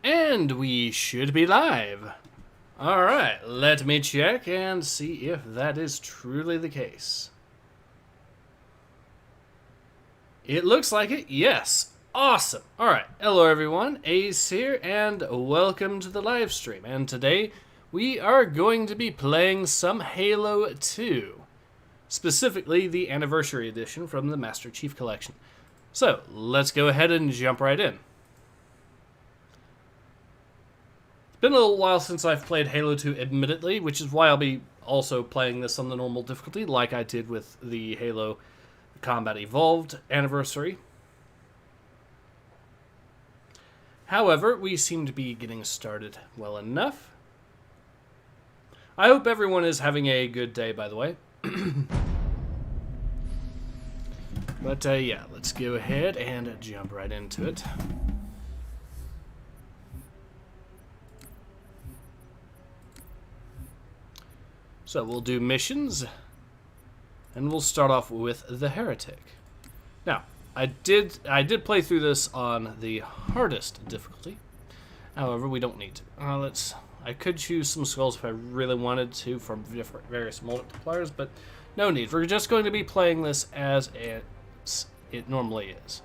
And we should be live. Alright, let me check and see if that is truly the case. It looks like it, yes. Awesome. Alright, hello everyone, Ace here, and welcome to the live stream. And today, we are going to be playing some Halo 2. Specifically, the Anniversary Edition from the Master Chief Collection. So, let's go ahead and jump right in. It's been a little while since I've played Halo 2, admittedly, which is why I'll be also playing this on the normal difficulty, like I did with the Halo Combat Evolved Anniversary. However, we seem to be getting started well enough. I hope everyone is having a good day, by the way. But, yeah, let's go ahead and jump right into it. So, we'll do missions, and we'll start off with the Heretic. Now, I did play through this on the hardest difficulty. However, we don't need to. I could choose some skulls if I really wanted to from various multipliers, but no need. We're just going to be playing this as it normally is.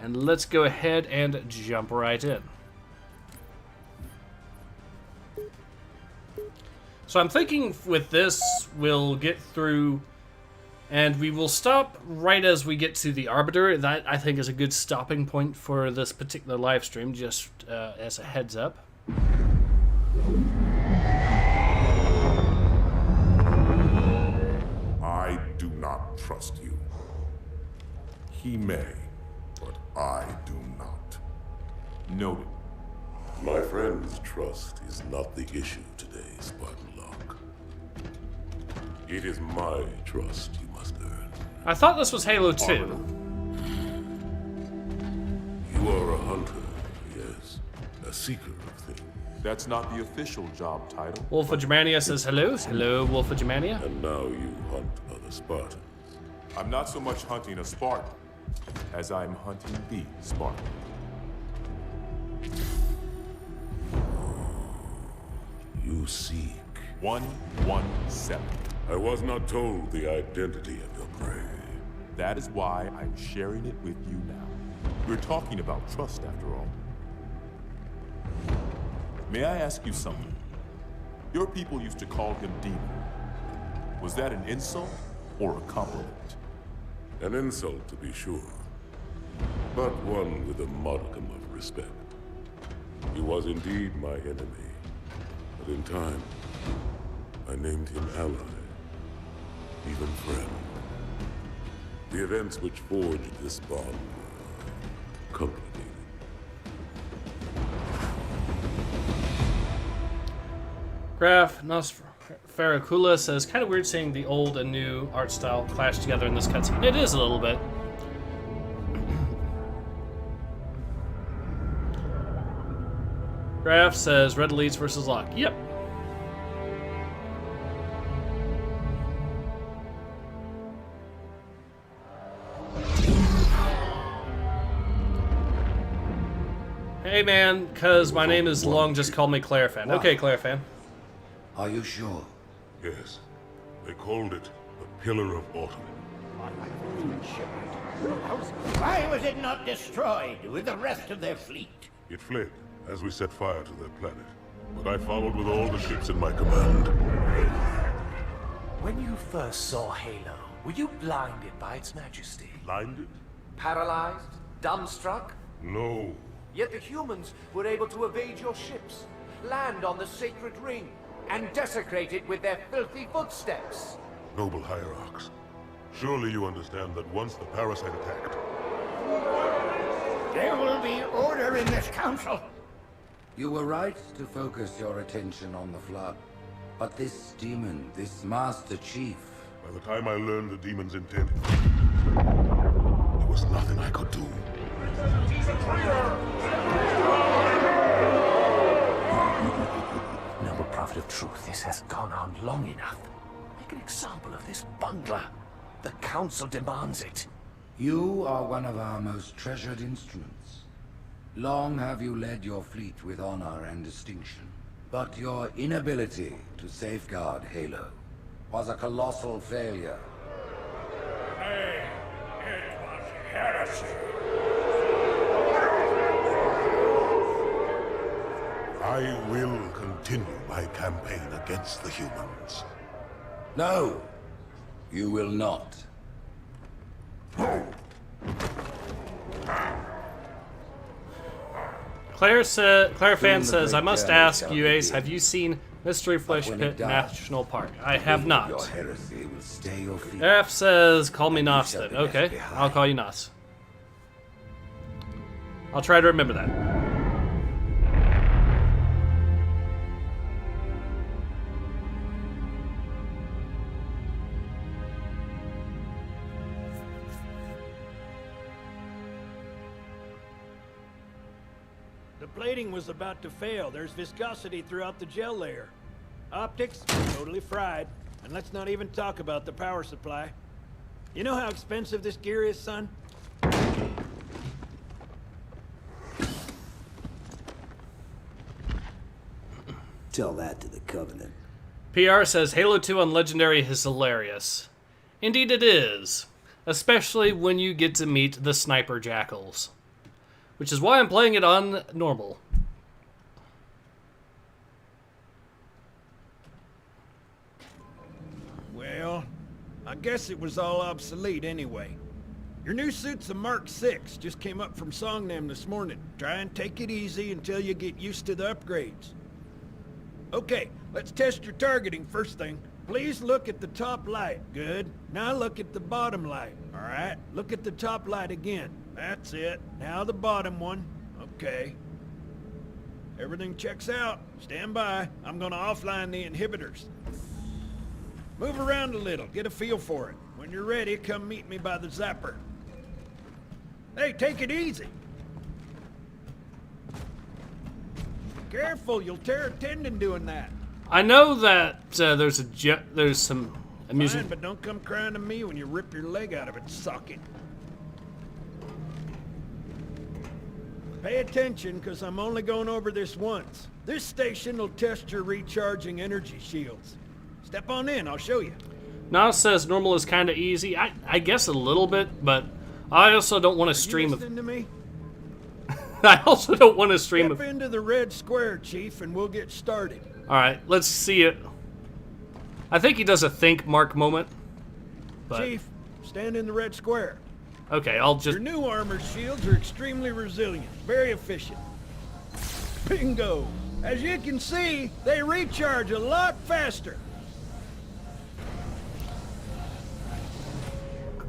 And let's go ahead and jump right in. So I'm thinking with this, we'll get through, and we will stop right as we get to the Arbiter. That, I think, is a good stopping point for this particular live stream, just as a heads up. I do not trust you. He may, but I do not. Noted. My friend's trust is not the issue today, Spartan Locke. It is my trust you must earn. I thought this was Halo 2. You are a hunter, yes. A seeker of things. That's not the official job title. Wolf of Germania says hello. Hello, Wolf of Germania. And now you hunt other Spartans. I'm not so much hunting a Spartan as I'm hunting the Spartan. You seek. 117. I was not told the identity of your prey. That is why I'm sharing it with you now. We're talking about trust after all. May I ask you something? Your people used to call him Demon. Was that an insult or a compliment? An insult, to be sure, but one with a modicum of respect. He was indeed my enemy, but in time, I named him ally, even friend. The events which forged this bond were complicated. Graph Nosferacula says, kind of weird seeing the old and new art style clash together in this cutscene. It is a little bit. Graph says, Red Elites versus Locke. Yep. Hey man, cause my name is long, just call me Clarifan. Okay, Clarifan. Are you sure? Yes, they called it the Pillar of Autumn. Why was it not destroyed with the rest of their fleet? It fled as we set fire to their planet, but I followed with all the ships in my command. When you first saw Halo, were you blinded by its majesty? Blinded? Paralyzed? Dumbstruck? No. Yet the humans were able to evade your ships, land on the sacred ring, and desecrate it with their filthy footsteps. Noble hierarchs, surely you understand that once the parasite attacked... There will be order in this council. You were right to focus your attention on the Flood. But this demon, this Master Chief... By the time I learned the demon's intent, there was nothing I could do. Noble prophet of truth, this has gone on long enough. Make an example of this bungler. The council demands it. You are one of our most treasured instruments. Long have you led your fleet with honor and distinction, but your inability to safeguard Halo was a colossal failure. Hey, it was heresy. I will continue my campaign against the humans. No, you will not. Claire fan Soon the says, I great must journey ask shall you, Ace, begin. have you seen Mystery Flesh when Pit it does, National Park? I have not. Your heresy will stay your feet. F says, call me And you Nos shall then. be left Okay, behind. I'll call you Nos. I'll try to remember that. The plating was about to fail. There's viscosity throughout the gel layer. Optics, totally fried. And let's not even talk about the power supply. You know how expensive this gear is, son? Tell that to the Covenant. PR says, Halo 2 on Legendary is hilarious. Indeed it is. Especially when you get to meet the Sniper Jackals. Which is why I'm playing it on normal. Well, I guess it was all obsolete anyway. Your new suit's a Mark 6. Just came up from Songnam this morning. Try and take it easy until you get used to the upgrades. Okay, let's test your targeting first thing. Please look at the top light. Good. Now look at the bottom light. All right, look at the top light again. That's it. Now the bottom one. Okay. Everything checks out. Stand by. I'm gonna offline the inhibitors. Move around a little. Get a feel for it. When you're ready, come meet me by the zapper. Hey, take it easy. Careful, you'll tear a tendon doing that. I know that there's some Fine, amusement. but don't come crying to me when you rip your leg out of its socket. Pay attention, because I'm only going over this once. This station will test your recharging energy shields. Step on in, I'll show you. Nas says normal is kind of easy. I guess a little bit, but I also don't want to stream You of. listening to me? I also don't want to stream Step of. into the red square, Chief, and we'll get started. All right, let's see it. I think he does a think mark moment. But Chief, stand in the red square. okay, I'll just. Your new armor shields are extremely resilient, very efficient. Bingo! As you can see, they recharge a lot faster.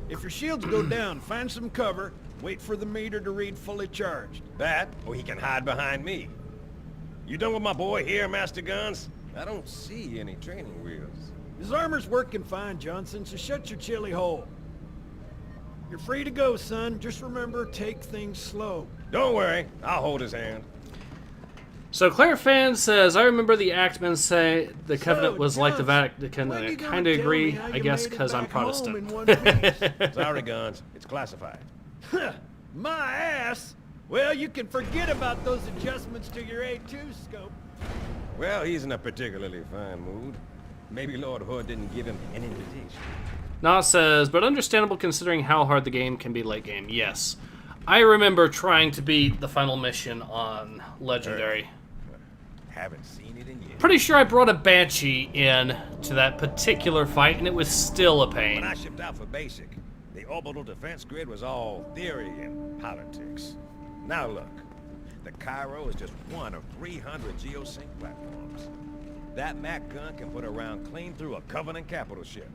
If your shields go down, find some cover, wait for the meter to read fully charged. That, or he can hide behind me. You done with my boy here, Master Guns? I don't see any training wheels. His armor's working fine, Johnson, so shut your chilly hole. You're free to go, son. Just remember, take things slow. Don't worry, I'll hold his hand. So Claire Fan says, I remember the Actmen say the Covenant was like the Vatican. when I you gonna kind of tell agree, me how I you guess, made it because I'm back home in Protestant. one piece? Sorry, Guns. It's classified. My ass! Well, you can forget about those adjustments to your A2 scope. Well, he's in a particularly fine mood. Maybe Lord Hood didn't give him an invitation. Nas says, but understandable considering how hard the game can be late game. Yes. I remember trying to beat the final mission on Legendary. Haven't seen it in years. Pretty sure I brought a Banshee in to that particular fight, and it was still a When pain. I shipped out for basic, the orbital defense grid was all theory and politics. Now look, the Cairo is just one of 300 geosync platforms. That Mac gun can put a round clean through a Covenant capital ship.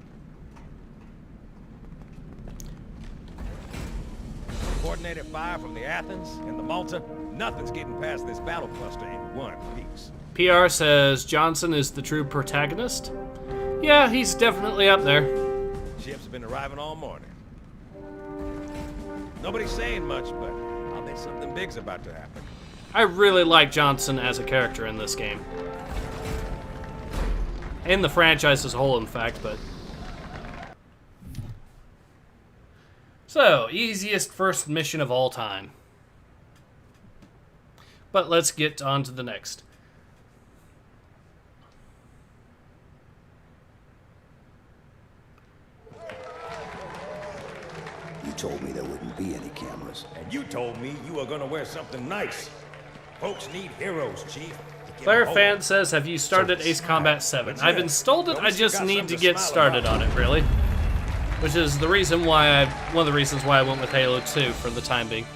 Coordinated fire from the Athens and the Malta, nothing's getting past this battle cluster in one piece. PR says Johnson is the true protagonist. Yeah, he's definitely up there. Ships have been arriving all morning. Nobody's saying much, but I'll bet something big's about to happen. I really like Johnson as a character in this game. In the franchise as a whole, in fact, but... So, easiest first mission of all time. But let's get on to the next. You told me there wouldn't be any cameras. And you told me you were gonna wear something nice. Folks need heroes, Chief. Claire Fan says, have you started Ace Combat 7? I've installed it, I just need to get started on it, really. Which is the reason why one of the reasons why I went with Halo 2 for the time being.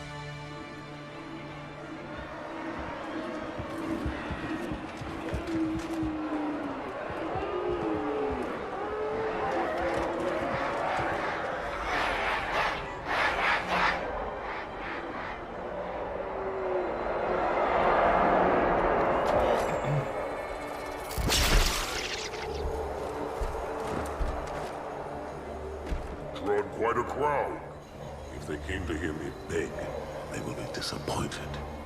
Drawn quite a crowd. If they came to hear me beg, they will be disappointed.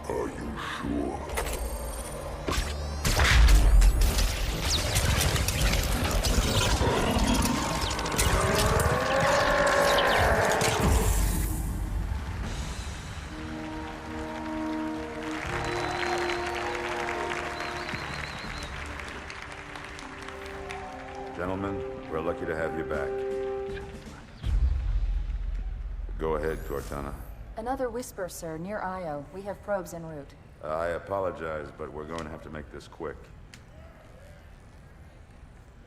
Are you sure? Gentlemen, we're lucky to have you back. Go ahead, Cortana. Another whisper, sir, near Io. We have probes en route. I apologize, but we're going to have to make this quick.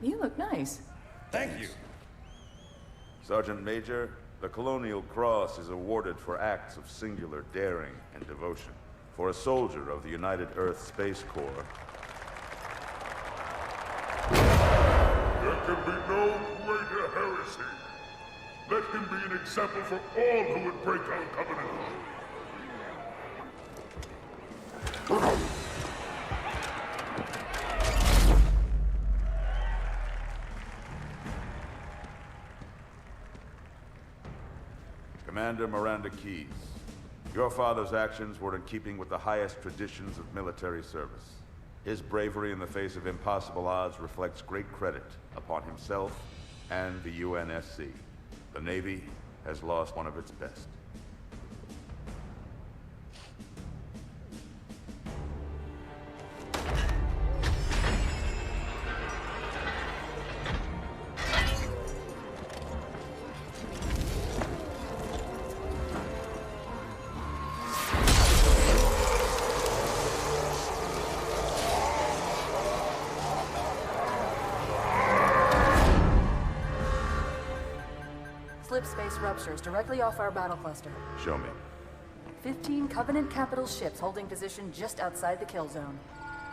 You look nice. Thank you. Sergeant Major, the Colonial Cross is awarded for acts of singular daring and devotion. For a soldier of the United Earth Space Corps. There can be no greater heresy. Let him be an example for all who would break our covenant. Commander Miranda Keyes, your father's actions were in keeping with the highest traditions of military service. His bravery in the face of impossible odds reflects great credit upon himself and the UNSC. The Navy has lost one of its best. Slip space ruptures directly off our battle cluster. Show me. 15 Covenant capital ships holding position just outside the kill zone.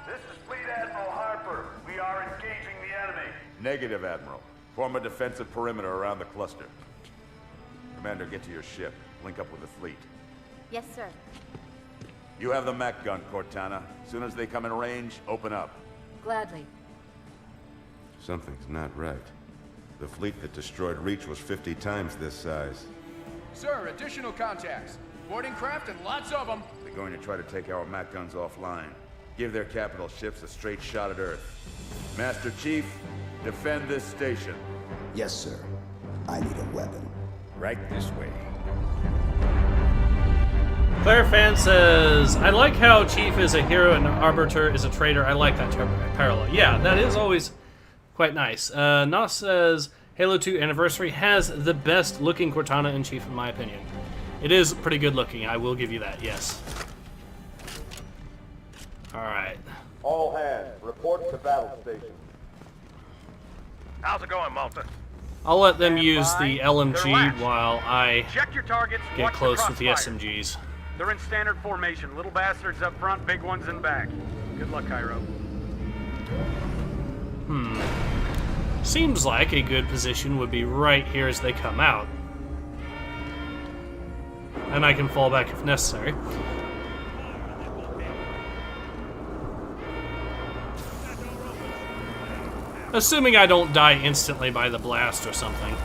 This is Fleet Admiral Harper. We are engaging the enemy. Negative, Admiral. Form a defensive perimeter around the cluster. Commander, get to your ship. Link up with the fleet. Yes, sir. You have the mech gun, Cortana. As soon as they come in range, open up. Gladly. Something's not right. The fleet that destroyed Reach was 50 times this size. Sir, additional contacts. Boarding craft and lots of them. They're going to try to take our mech guns offline. Give their capital ships a straight shot at Earth. Master Chief, defend this station. Yes, sir. I need a weapon. Right this way. Claire Fan says, I like how Chief is a hero and Arbiter is a traitor. I like that parallel. Yeah, that is always quite nice. Nos says, Halo 2 Anniversary has the best looking Cortana in Chief, in my opinion. It is pretty good looking, I will give you that, yes. Alright. All hands, report to battle station. How's it going, Malta? I'll let them use the LMG while I Check your targets. get close with the SMGs. They're in standard formation. Little bastards up front, big ones in back. Good luck, Cairo. Seems like a good position would be right here as they come out. And I can fall back if necessary. Assuming I don't die instantly by the blast or something.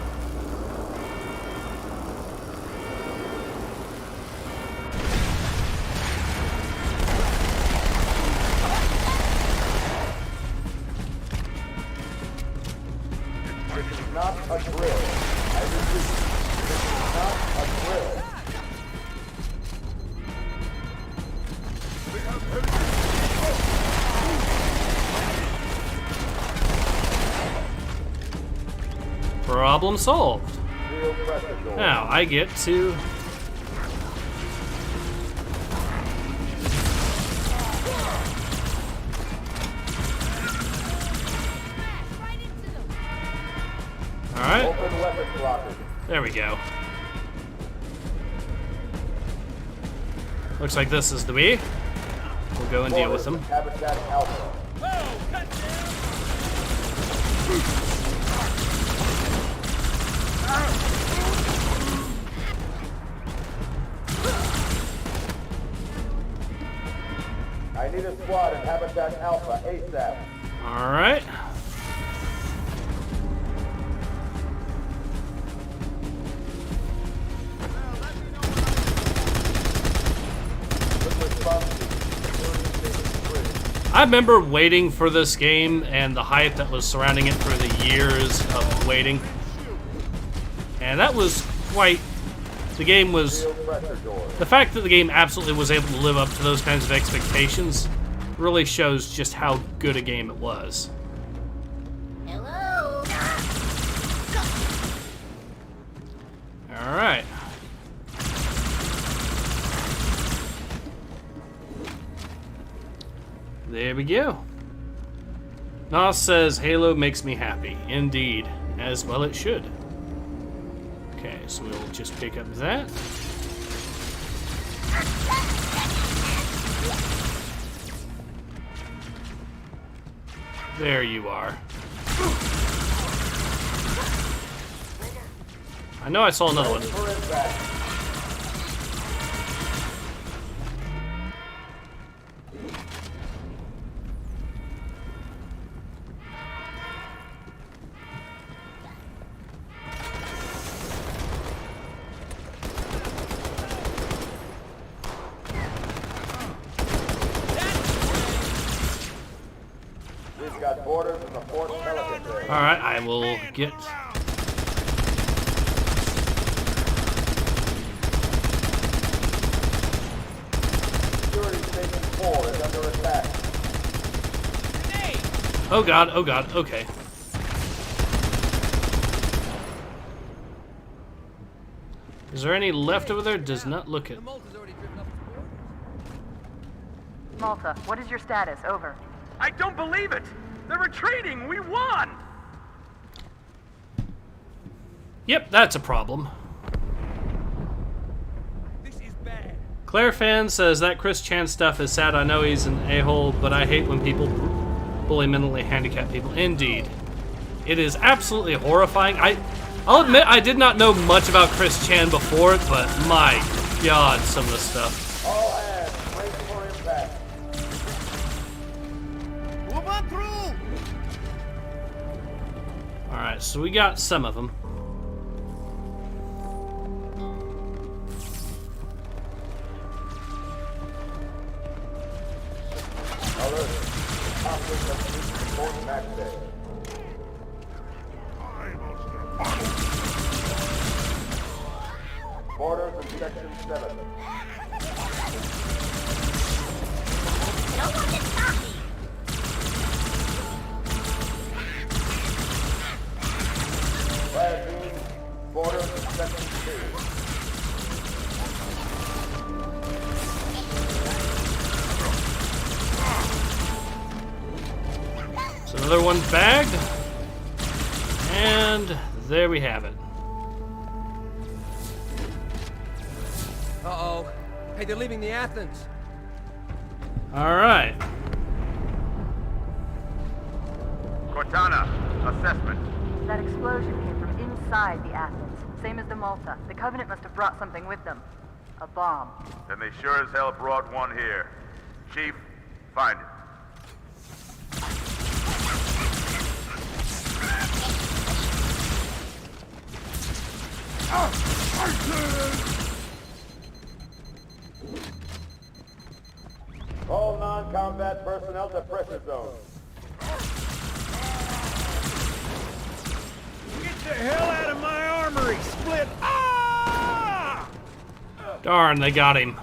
This is not a drill. I repeat, this is not a drill. They have Problem solved. Seal pressure door. Now, I get to... Alright. Open weapons lockers. There we go. Looks like this is the way. We'll go and deal with them. Habitat Alpha. I need a squad in Habitat Alpha ASAP. Alright. I remember waiting for this game and the hype that was surrounding it for the years of waiting. And that was quite... The game was... The fact that the game absolutely was able to live up to those kinds of expectations really shows just how good a game it was. Hello. Alright. There we go. Nos says, Halo makes me happy. Indeed. As well it should. Okay, so we'll just pick up that. There you are. I know I saw another one. Got borders in the Fort Pelican area. Alright, I will get... Security Station 4 is under attack. Oh god, okay. Is there any left over there? Does not look it. Malta, what is your status? Over. I don't believe it! They're retreating! We won! Yep, that's a problem. This is bad. Claire Fan says that Chris Chan stuff is sad. I know he's an a-hole, but I hate when people bully mentally handicapped people. Indeed. It is absolutely horrifying. I'll admit I did not know much about Chris Chan before, but my god, some of the stuff. All hands, brace for impact. Move on through! Alright, so we got some of them. Alert. Conflict of Fort Max Day. Borders in Section 7. No one can stop me. Fire team, borders in Section 2. So another one bagged. And there we have it. Uh-oh. Hey, they're leaving the Athens. Alright. Cortana, assessment. That explosion came from inside the Athens, same as the Malta. The Covenant must have brought something with them. A bomb. Then they sure as hell brought one here. Chief, find it. All non-combat personnel to pressure zone. Get the hell out of my armory, Split! Ah! Darn, they got him.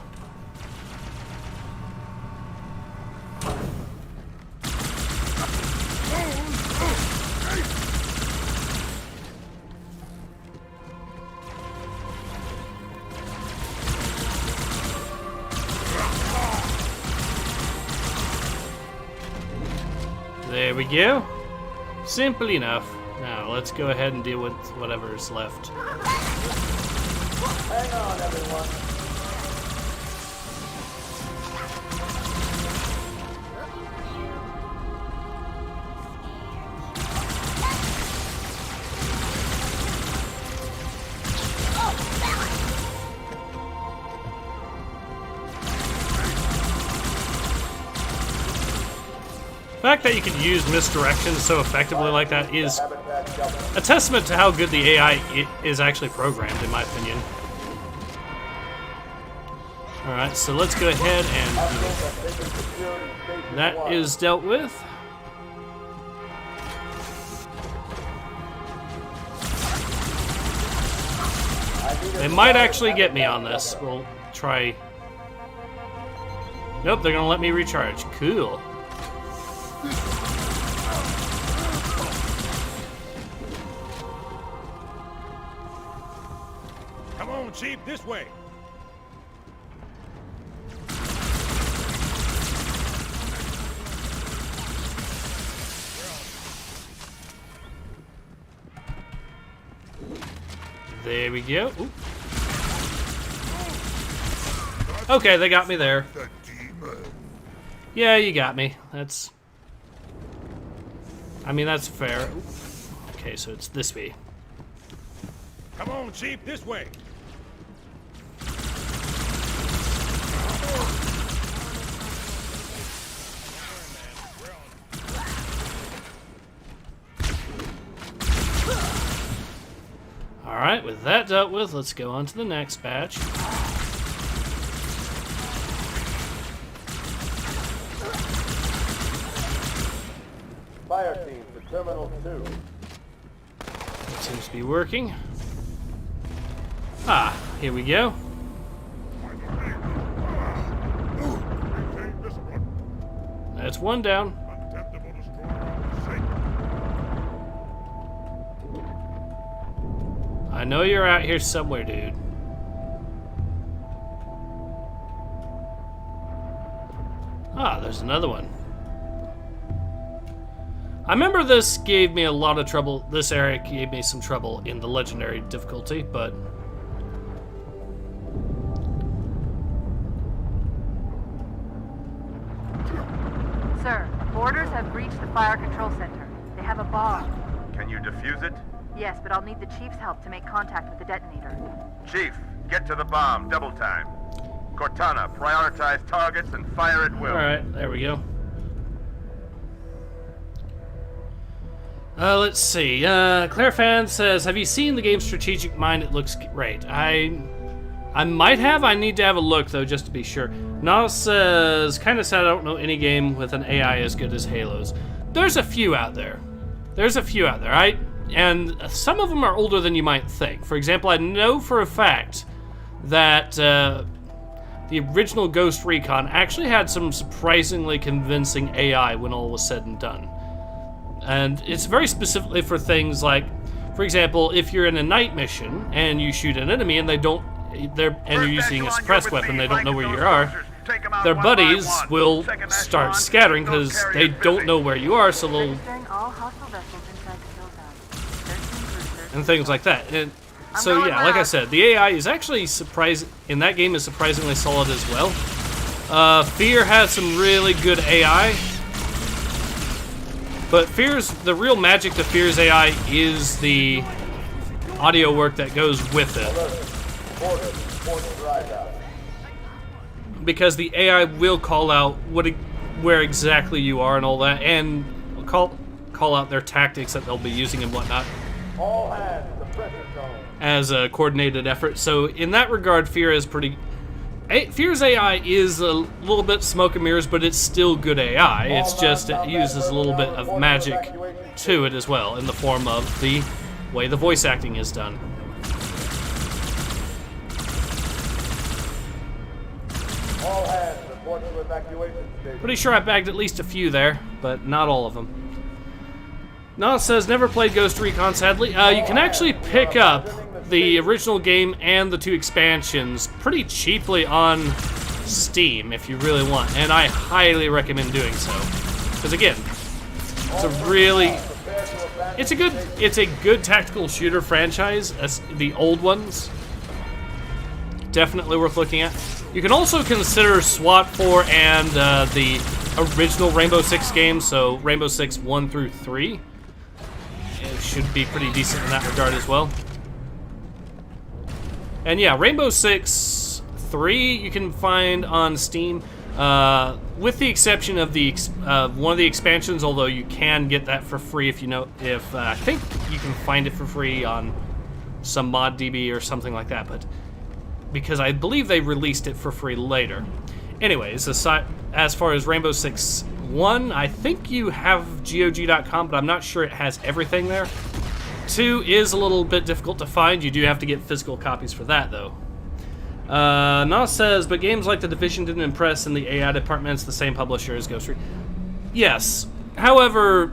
There we go. Simple enough. Now, let's go ahead and deal with whatever's left. Hang on, everyone. The fact that you can use misdirection so effectively like that is a testament to how good the AI is actually programmed, in my opinion. Alright, so let's go ahead and that is dealt with. They might actually get me on this. We'll try. Nope, they're gonna let me recharge. Cool. Come on, Chief, this way. There we go. Ooh. Okay, they got me there. Yeah, you got me. That's... I mean, that's fair. Ooh. Okay, so it's this way. Come on, Chief, this way. Alright, with that dealt with, let's go on to the next batch. Fire team to Terminal 2. That seems to be working. Ah, here we go. That's one down. I know you're out here somewhere, dude. Ah, there's another one. I remember this gave me a lot of trouble. This area gave me some trouble in the legendary difficulty, but... Sir, boarders have breached the fire control center. They have a bomb. Can you defuse it? Yes, but I'll need the Chief's help to make contact with the detonator. Chief, get to the bomb, double time. Cortana, prioritize targets and fire at will. Alright, there we go. Let's see. Claire Fan says, have you seen the game Strategic Mind? It looks great. I might have. I need to have a look, though, just to be sure. Nas says, kind of sad I don't know any game with an AI as good as Halo's. There's a few out there. And some of them are older than you might think. For example, I know for a fact that the original Ghost Recon actually had some surprisingly convincing AI when all was said and done. And it's very specifically for things like, for example, if you're in a night mission and you shoot an enemy and you're using a suppressed weapon, they don't know where you are, their buddies will start scattering because they don't know where you are, so they'll... and things like that. And so yeah, like I said, the AI is actually in that game is surprisingly solid as well. Fear has some really good AI, but the real magic to Fear's AI is the audio work that goes with it. Because the AI will call out where exactly you are and all that, and call out their tactics that they'll be using and whatnot. All hands to the pressure zone. As a coordinated effort. So in that regard, Fear's AI is a little bit smoke and mirrors, but it's still good AI. It's just it uses a little bit of magic to it as well, in the form of the way the voice acting is done. All hands report to evacuation station. Pretty sure I bagged at least a few there, but not all of them. Nas says, never played Ghost Recon, sadly. You can actually pick up the original game and the 2 expansions pretty cheaply on Steam if you really want, and I highly recommend doing so. Because again, It's a good tactical shooter franchise, as the old ones. Definitely worth looking at. You can also consider SWAT 4 and the original Rainbow Six games, so Rainbow Six 1 through 3. It should be pretty decent in that regard as well. And yeah, Rainbow Six 3 you can find on Steam, with the exception of the one of the expansions. Although you can get that for free if I think you can find it for free on some ModDB or something like that. But because I believe they released it for free later. Anyways, as far as Rainbow Six 1, I think you have GOG.com, but I'm not sure it has everything there. 2 is a little bit difficult to find. You do have to get physical copies for that, though. Nas says, but games like The Division didn't impress, and the AI department's the same publisher as Ghost Recon. Yes. However,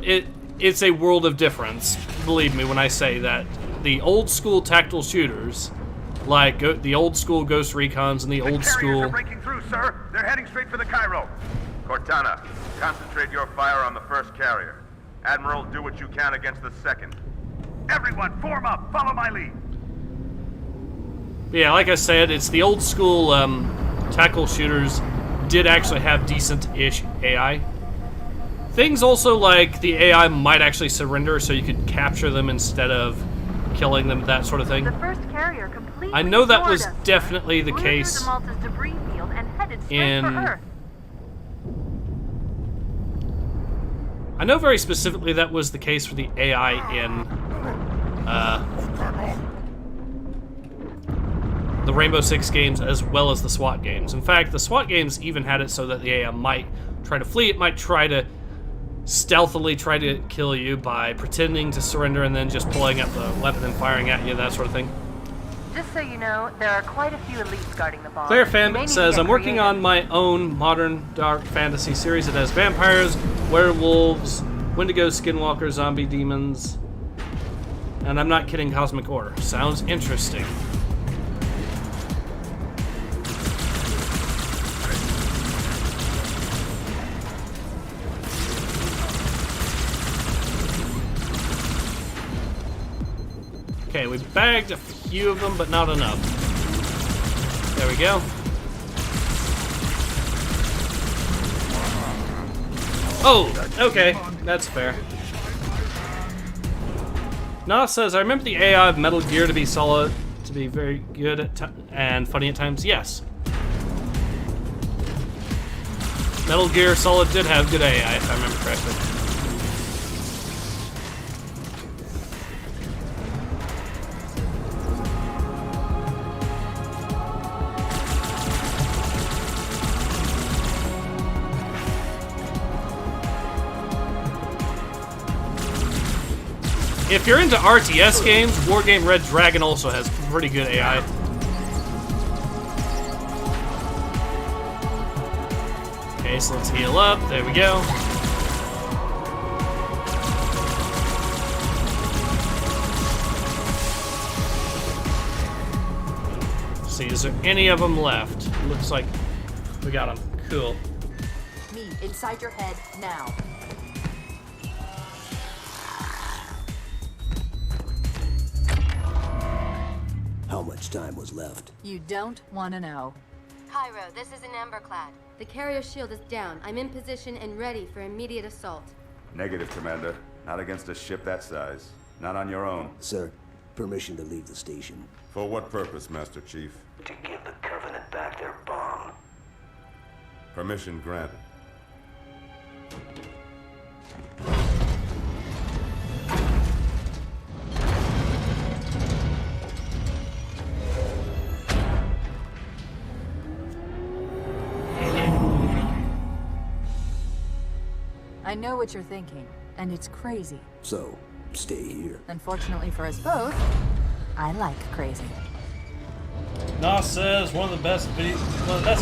it's a world of difference. Believe me when I say that. The old school tactical shooters, like the old school Ghost Recons and the old school... Are breaking through, sir. They're heading straight for the Cairo. Cortana, concentrate your fire on the first carrier. Admiral, do what you can against the second. Everyone, form up. Follow my lead. Yeah, like I said, it's the old school tactical shooters did actually have decent-ish AI. Things also like the AI might actually surrender, so you could capture them instead of killing them, that sort of thing. The first carrier completely I know that was ignored us. definitely the Flew case through the Malta's debris field and headed straight in... for Earth. I know very specifically that was the case for the AI in the Rainbow Six games as well as the SWAT games. In fact, the SWAT games even had it so that the AI might try to flee. It might try to stealthily try to kill you by pretending to surrender and then just pulling up the weapon and firing at you, that sort of thing. Just so you know, there are quite a few elites guarding the bomb. Claire Fan says, I'm working on my own modern dark fantasy series. It has vampires, werewolves, Wendigo, skinwalkers, zombie demons, and I'm not kidding, cosmic order. Sounds interesting. Okay, we bagged a few of them, but not enough. There we go. Oh, okay. That's fair. Nas says, I remember the AI of Metal Gear to be solid, to be very good and funny at times. Yes. Metal Gear Solid did have good AI, if I remember correctly. If you're into RTS games, Wargame Red Dragon also has pretty good AI. Okay, so let's heal up. There we go. Let's see, is there any of them left? Looks like we got them. Cool. Me inside your head now. How much time was left? You don't want to know. Cairo, this is an Emberclad. The carrier shield is down. I'm in position and ready for immediate assault. Negative, Commander. Not against a ship that size. Not on your own. Sir, permission to leave the station. For what purpose, Master Chief? To give the Covenant back their bomb. Permission granted. I know what you're thinking, and it's crazy. So, stay here. Unfortunately for us both, I like crazy. Nas says one of the best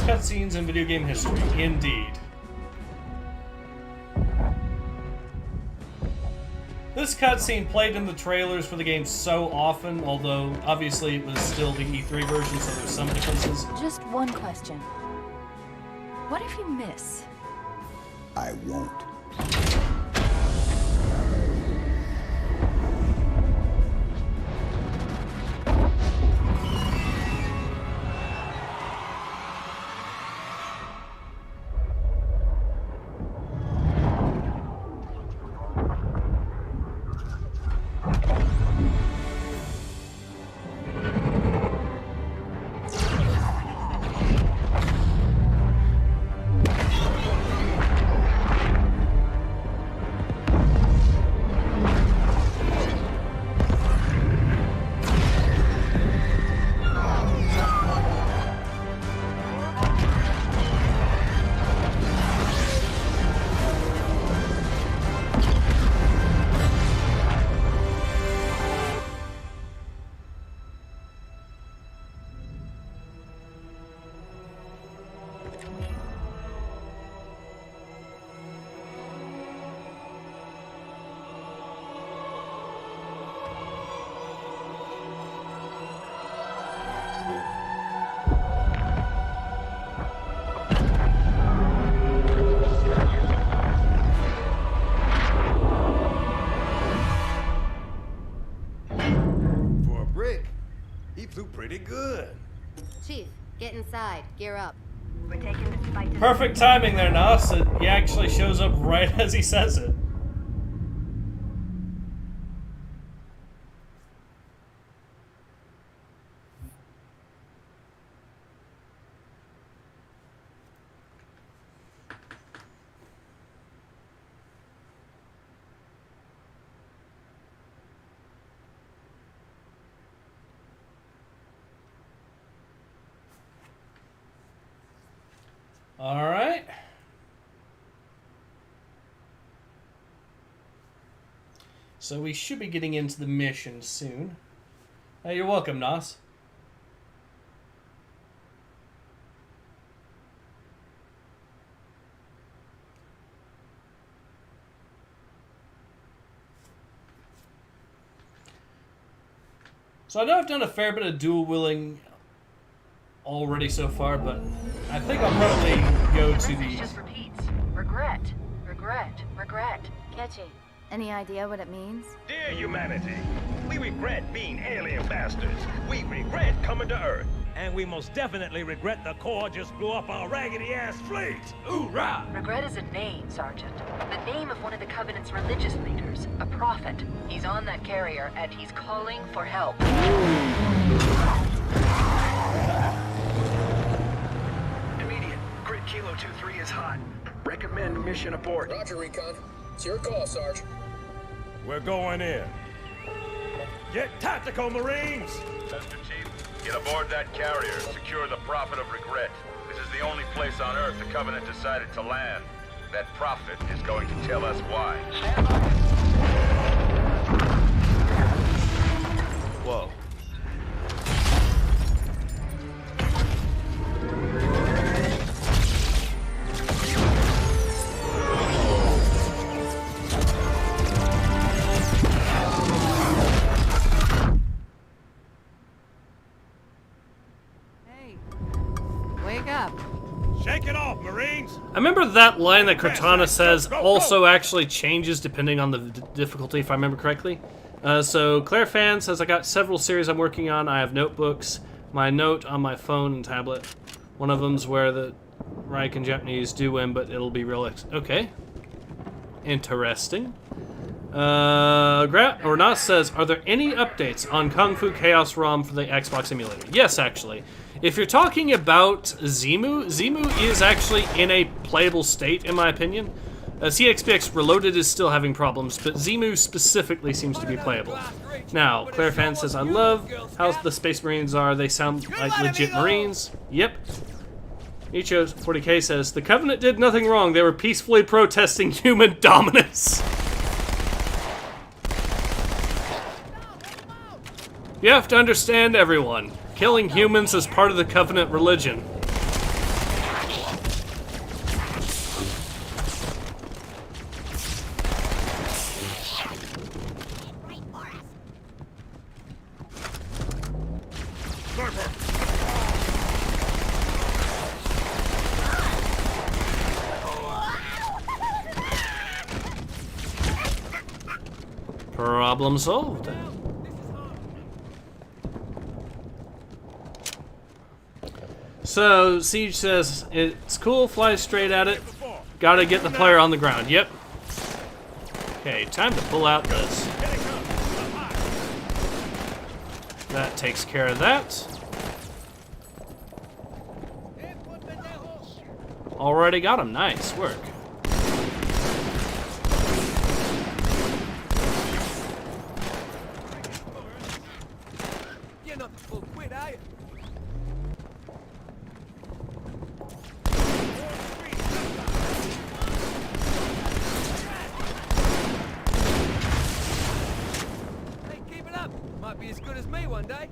cutscenes in video game history. Indeed. This cutscene played in the trailers for the game so often, although obviously it was still the E3 version, so there's some differences. Just one question. What if you miss? I won't. Gear up. We're taking this fight to Perfect timing there, Nas. He actually shows up right as he says it. All right. So we should be getting into the mission soon. Hey, you're welcome, Nas. So I know I've done a fair bit of dual wielding already so far, but I think I'll probably go to the... just repeats. Regret. Regret. Regret. Catchy. Any idea what it means? Dear humanity, we regret being alien bastards. We regret coming to Earth. And we most definitely regret the Corps just blew up our raggedy-ass fleet. Hoorah! Regret is a name, Sergeant. The name of one of the Covenant's religious leaders. A prophet. He's on that carrier, and he's calling for help. Immediate. Grid Kilo 2-3 is hot. Recommend mission abort. Roger, Recon. It's your call, Sarge. We're going in. Get tactical, Marines! Master Chief, get aboard that carrier. Secure the Prophet of Regret. This is the only place on Earth the Covenant decided to land. That Prophet is going to tell us why. Whoa. Wake up. Shake it off, Marines! I remember that line that Cortana says also actually changes depending on the difficulty, if I remember correctly. So Claire Fan says, I got several series I'm working on. I have notebooks, my note on my phone and tablet. One of them's where the Reich and Japanese do win, but it'll be real. Okay. Interesting. Nas says, are there any updates on Kung Fu Chaos ROM for the Xbox emulator? Yes, actually. If you're talking about Zemu, Zemu is actually in a playable state, in my opinion. CXPX Reloaded is still having problems, but Zemu specifically seems to be playable. Now, Claire Fan says, I love how the Space Marines are. They sound like legit Marines. Yep. Icho 40K says, the Covenant did nothing wrong. They were peacefully protesting human dominance. You have to understand, everyone. Killing humans is part of the Covenant religion. Problem solved. So, Siege says, it's cool, fly straight at it. Gotta get the player on the ground. Yep. Okay, time to pull out this. That takes care of that. Already got him. Nice work. You're not the full quid, are you? Hey, keep it up. Might be as good as me one day.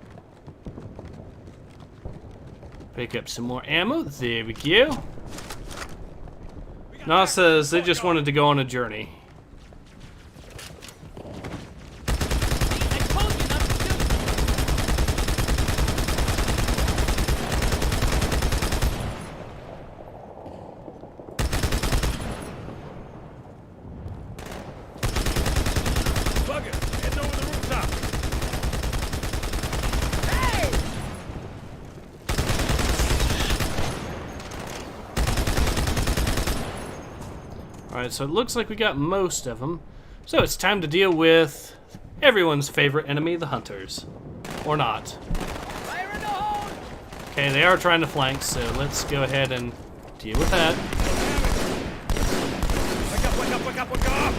Pick up some more ammo. There we go. Nas says they just wanted to go on a journey. Alright, so it looks like we got most of them. So it's time to deal with everyone's favorite enemy, the hunters. Or not. Okay, they are trying to flank, so let's go ahead and deal with that. Wake up!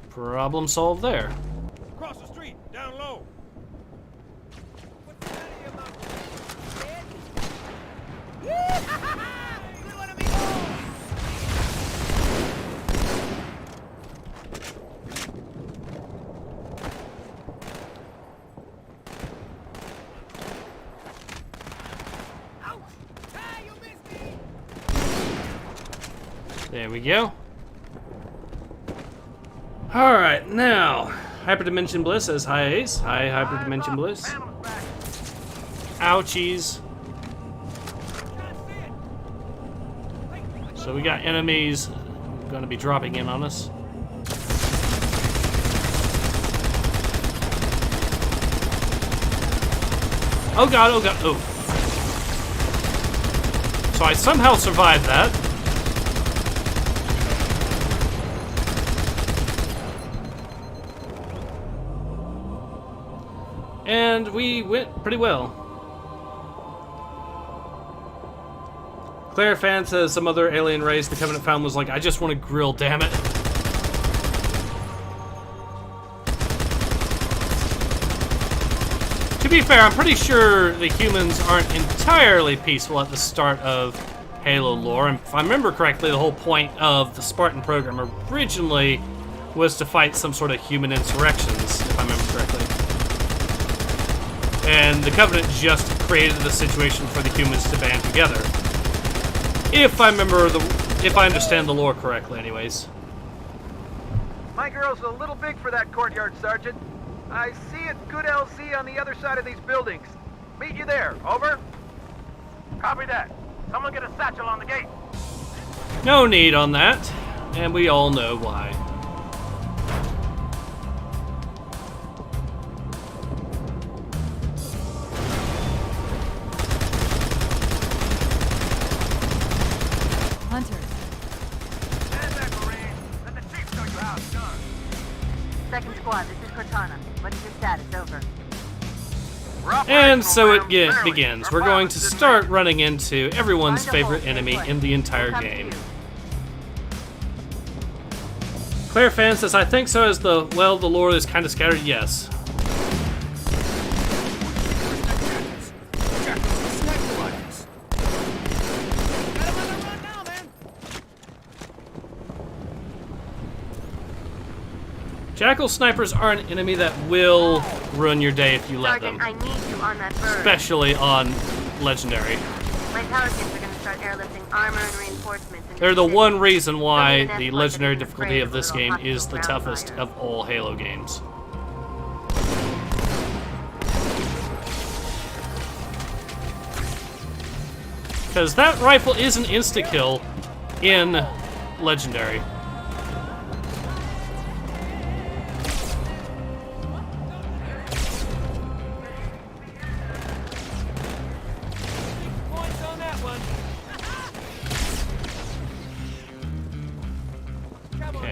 Problem solved there. Across the street, down low. There we go. Alright, now, Hyperdimension Bliss says hi Ace. Hi, Hyperdimension Bliss. Ouchies. So we got enemies going to be dropping in on us. Oh god, oh god, oh. So I somehow survived that. And we went pretty well. Claire Fan says some other alien race the Covenant found was like, I just want to grill, damn it. To be fair, I'm pretty sure the humans aren't entirely peaceful at the start of Halo lore. And if I remember correctly, the whole point of the Spartan program originally was to fight some sort of human insurrections, if I remember correctly. And the Covenant just created the situation for the humans to band together. If I understand the lore correctly, anyways. My girl's a little big for that courtyard, Sergeant. I see a good LZ on the other side of these buildings. Meet you there. Over. Copy that. Someone get a satchel on the gate. No need on that, and we all know why. Hunters. Stand back, Marine. Let the chief show you how it's done. Second squad, this is Cortana. What is your status? Over. And so it begins. We're going to start running into everyone's favorite enemy in the entire game. Claire Fan says, I think so, as the lore is kind of scattered. Yes. Jackal snipers are an enemy that will ruin your day if you let them. I need you on that bird. Especially on Legendary. My power kids are going to start airlifting armor and reinforcements. They're the one reason why the Legendary difficulty of this game is the toughest of all Halo games. Because that rifle is an insta-kill in Legendary.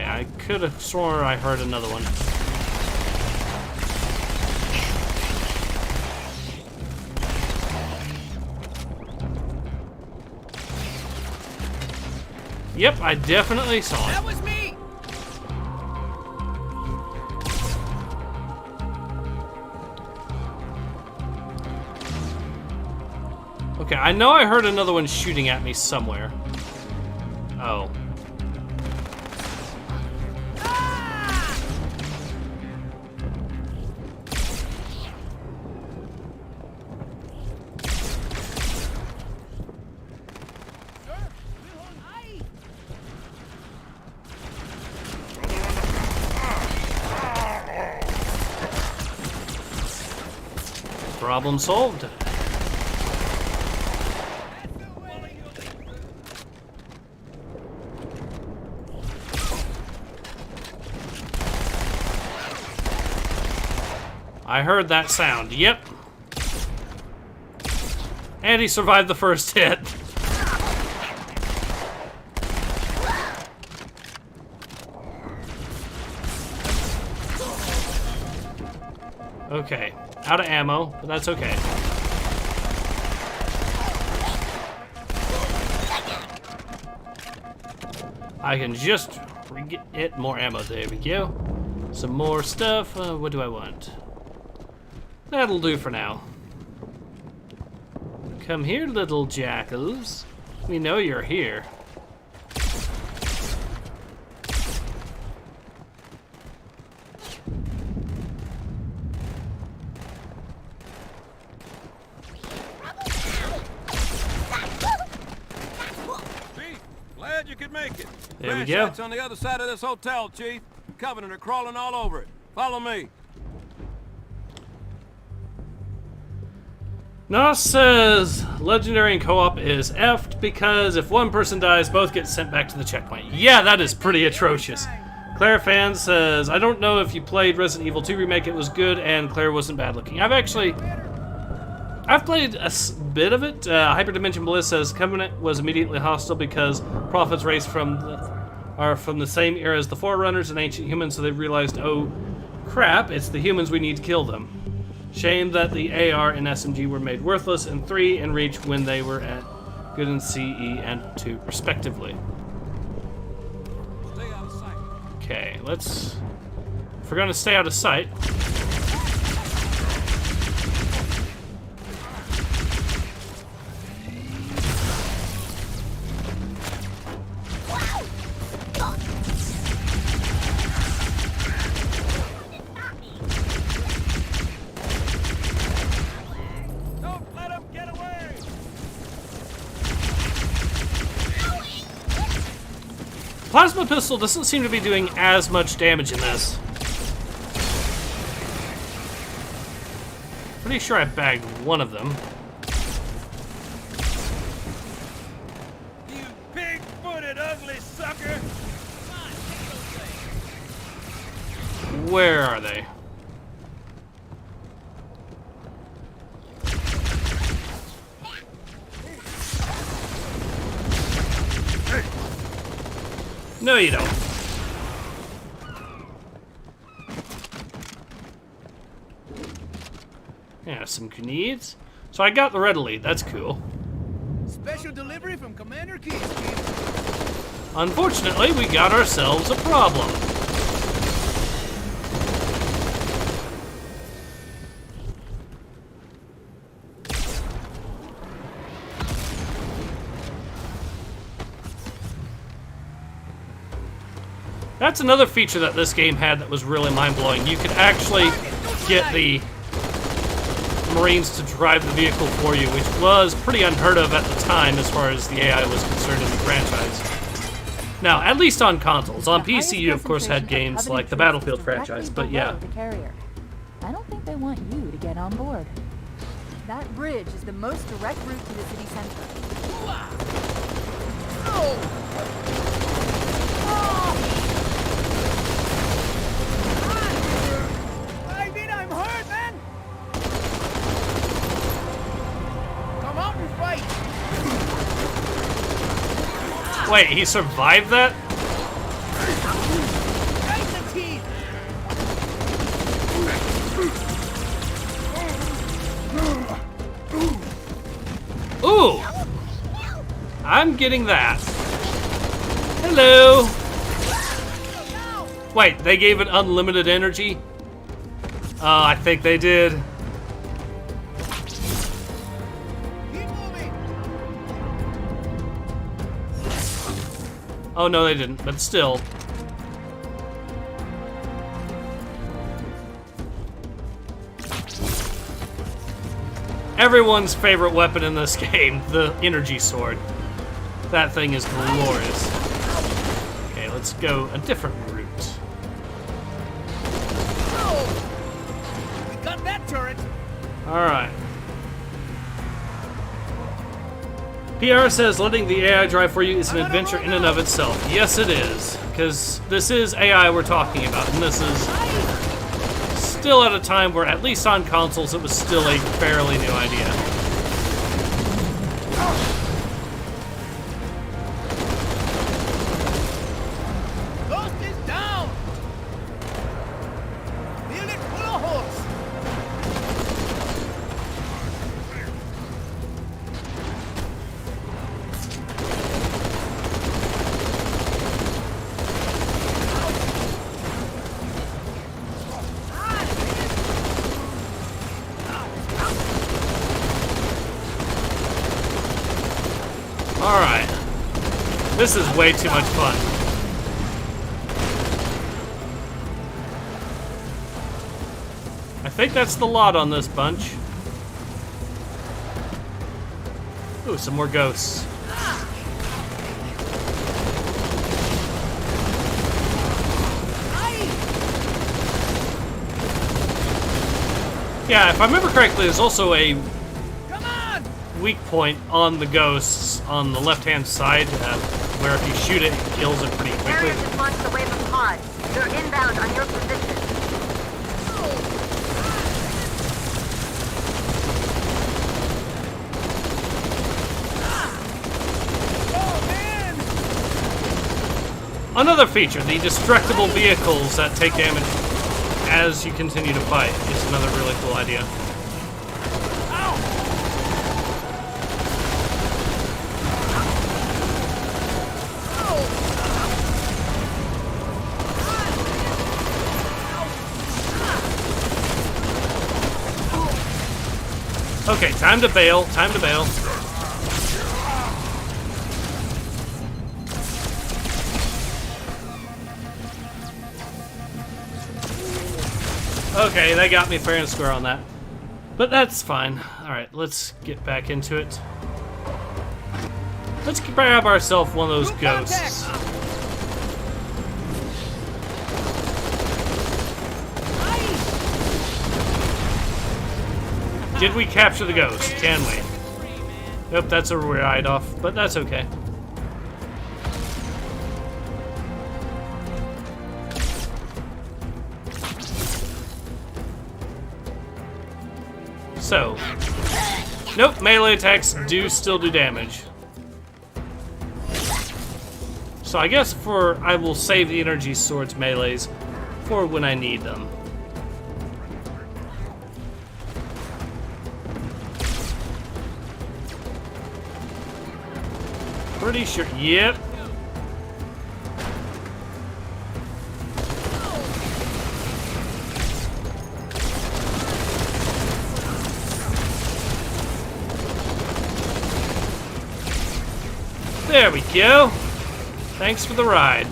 I could have sworn I heard another one. Yep, I definitely saw it. That was me! Okay, I know I heard another one shooting at me somewhere. Oh. Problem solved. I heard that sound, yep. And he survived the first hit. Okay, out of ammo, but that's okay. I can just get more ammo. There we go. Some more stuff. What do I want? That'll do for now. Come here, little jackals. We know you're here. Glad you could make it. There we go. It's on the other side of this hotel, Chief. Covenant are crawling all over it. Follow me. Nos says legendary and co-op is effed because if one person dies, both get sent back to the checkpoint. Yeah, that is pretty atrocious. Claire Fan says, I don't know if you played Resident Evil 2 Remake, it was good, and Claire wasn't bad looking. I've played a bit of it. Hyperdimension Bliss says, Covenant was immediately hostile because prophets race are from the same era as the Forerunners and ancient humans, so they realized, oh crap, it's the humans, we need to kill them. Shame that the AR and SMG were made worthless in 3 and Reach when they were at good in CE and 2 respectively. Okay, let's... If we're gonna stay out of sight... Plasma pistol doesn't seem to be doing as much damage in this. Pretty sure I bagged one of them. You big-footed, ugly sucker! Where are they? No, you don't. Yeah, some grenades. So I got the red lead. That's cool. Special delivery from Commander Keys. Unfortunately, we got ourselves a problem. That's another feature that this game had that was really mind-blowing. You could actually get the Marines to drive the vehicle for you, which was pretty unheard of at the time as far as the AI was concerned in the franchise. Now, at least on consoles. On PC, you of course had games like the Battlefield franchise, but yeah. The carrier. I don't think they want you to get on board. That bridge is the most direct route to the city center. I'm hurt, man! Come out and fight! Wait, he survived that? Ooh! I'm getting that. Hello! Wait, they gave it unlimited energy? I think they did. Oh no, they didn't, but still. Everyone's favorite weapon in this game, the energy sword. That thing is glorious. Okay, let's go a different route. Alright. PR says letting the AI drive for you is an adventure in and of itself. Yes, it is. Because this is AI we're talking about, and this is still at a time where, at least on consoles, it was still a fairly new idea. Alright. This is way too much fun. I think that's the lot on this bunch. Ooh, some more ghosts. Yeah, if I remember correctly, there's also a weak point on the ghosts on the left-hand side, where if you shoot it, it kills it pretty quickly. Carrier just launched a wave of pods. They're inbound on your position. Another feature, the destructible vehicles that take damage as you continue to fight is another really cool idea. Okay, time to bail, time to bail. Okay, they got me fair and square on that. But that's fine. Alright, let's get back into it. Let's grab ourselves one of those ghosts. Did we capture the ghost? Can we? Nope, that's a write-off, but that's okay. So, nope, melee attacks do still do damage. So I guess I will save the energy swords melees for when I need them. Pretty sure, yep. There we go. Thanks for the ride.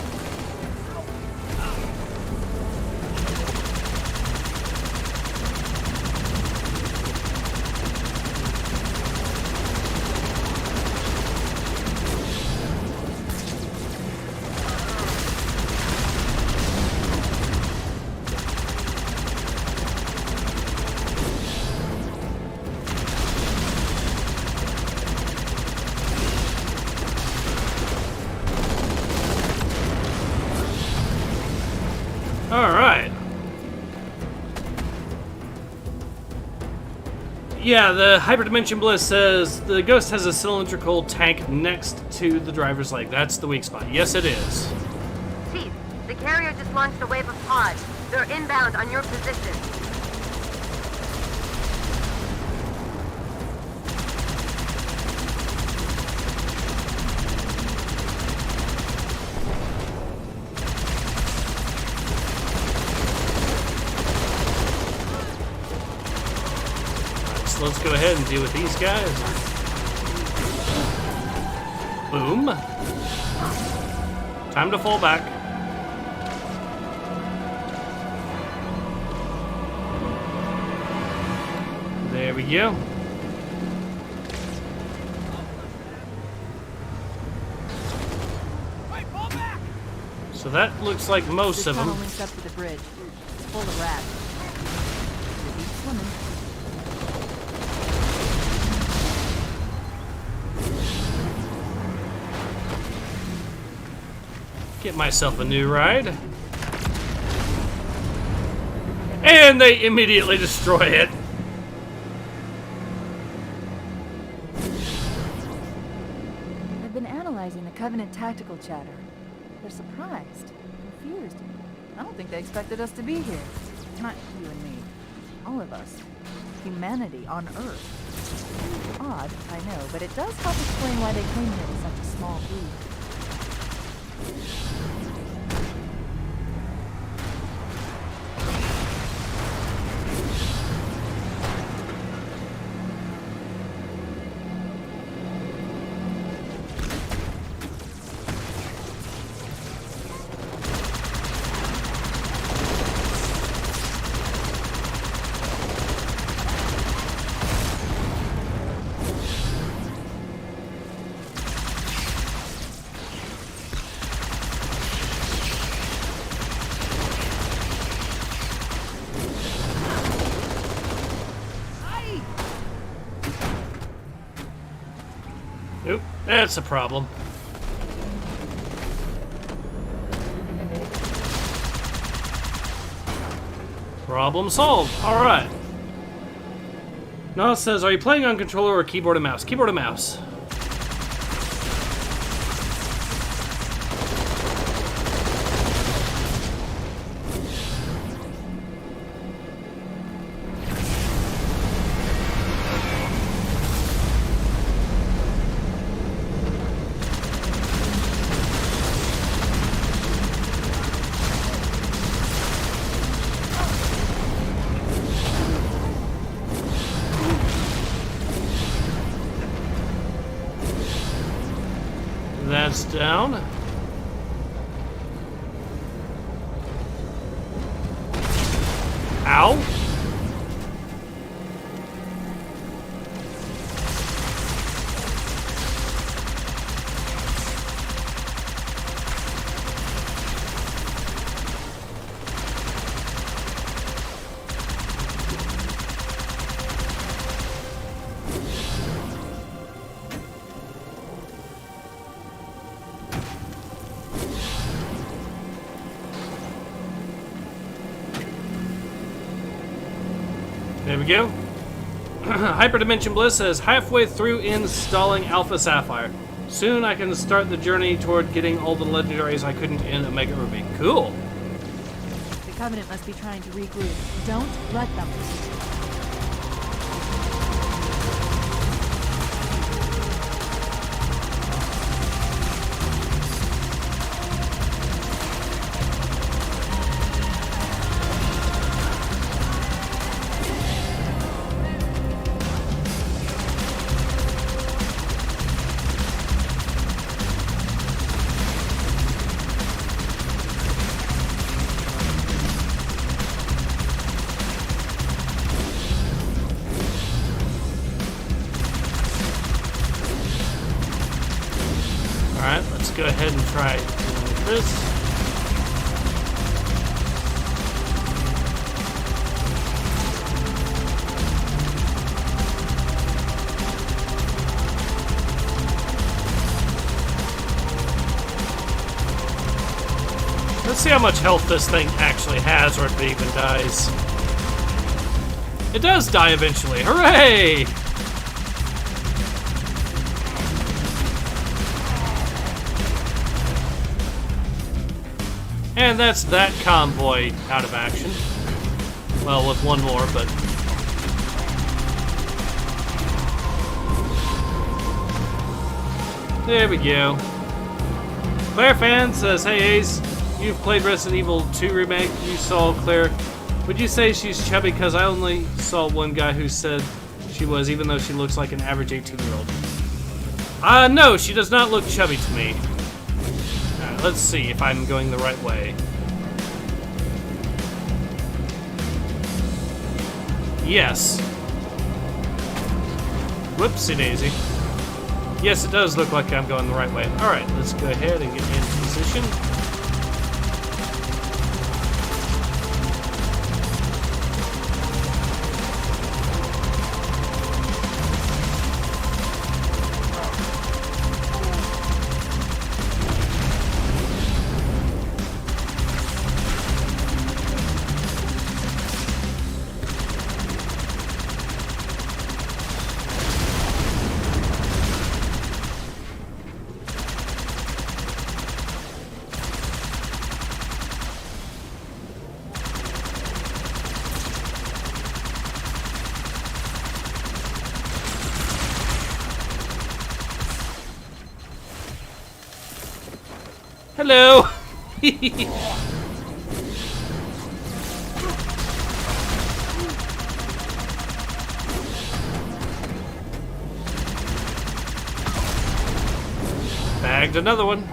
Alright. Yeah, the Hyperdimension Bliss says the ghost has a cylindrical tank next to the driver's leg. That's the weak spot. Yes, it is. Chief, the carrier just launched a wave of pods. They're inbound on your position. Let's go ahead and deal with these guys. Boom. Time to fall back. There we go. So that looks like most of them. This tunnel links up to the bridge. It's full of rats. They keep swimming. Get myself a new ride. And they immediately destroy it. They've been analyzing the Covenant tactical chatter. They're surprised, confused. I don't think they expected us to be here. Not you and me. All of us. Humanity on Earth. Odd, I know, but it does help explain why they came here with such a small group. That's a problem. Problem solved. Alright. Noah says, are you playing on controller or keyboard and mouse? Keyboard and mouse. That's down. Ow. There we go. Hyperdimension Bliss says, halfway through installing Alpha Sapphire. Soon I can start the journey toward getting all the legendaries I couldn't in Omega Ruby. Cool. The Covenant must be trying to regroup. Don't let them. Alright, let's go ahead and try doing this. Let's see how much health this thing actually has, or if it even dies. It does die eventually. Hooray! And that's that convoy out of action. Well, with one more, but... There we go. Claire Fan says, hey Ace, you've played Resident Evil 2 Remake. You saw Claire. Would you say she's chubby? Because I only saw one guy who said she was, even though she looks like an average 18-year-old. No, she does not look chubby to me. Let's see if I'm going the right way. Yes. Whoopsie daisy. Yes, it does look like I'm going the right way. Alright, let's go ahead and get into position. Hello! Bagged another one.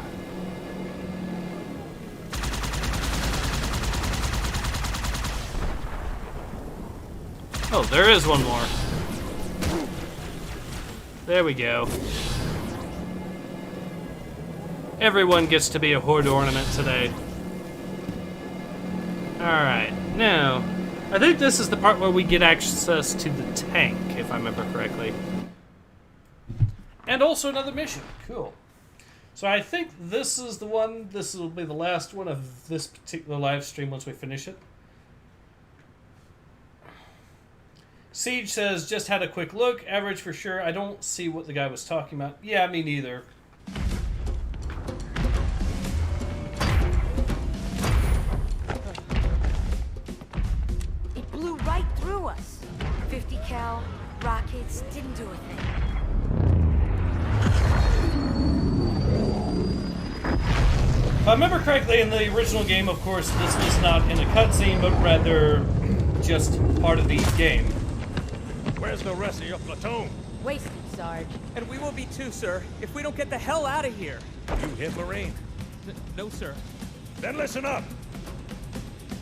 Oh, there is one more. There we go. Everyone gets to be a Horde ornament today. Alright, now, I think this is the part where we get access to the tank, if I remember correctly. And also another mission. Cool. So I think this is the one. This will be the last one of this particular live stream once we finish it. Siege says, just had a quick look. Average for sure. I don't see what the guy was talking about. Yeah, me neither. It blew right through us. 50 cal, rockets, didn't do a thing. If I remember correctly, in the original game, of course, this was not in a cutscene, but rather just part of the game. Where's the rest of your platoon? Wasted, Sarge. And we will be too, sir, if we don't get the hell out of here. You hit Marine? No, sir. Then listen up.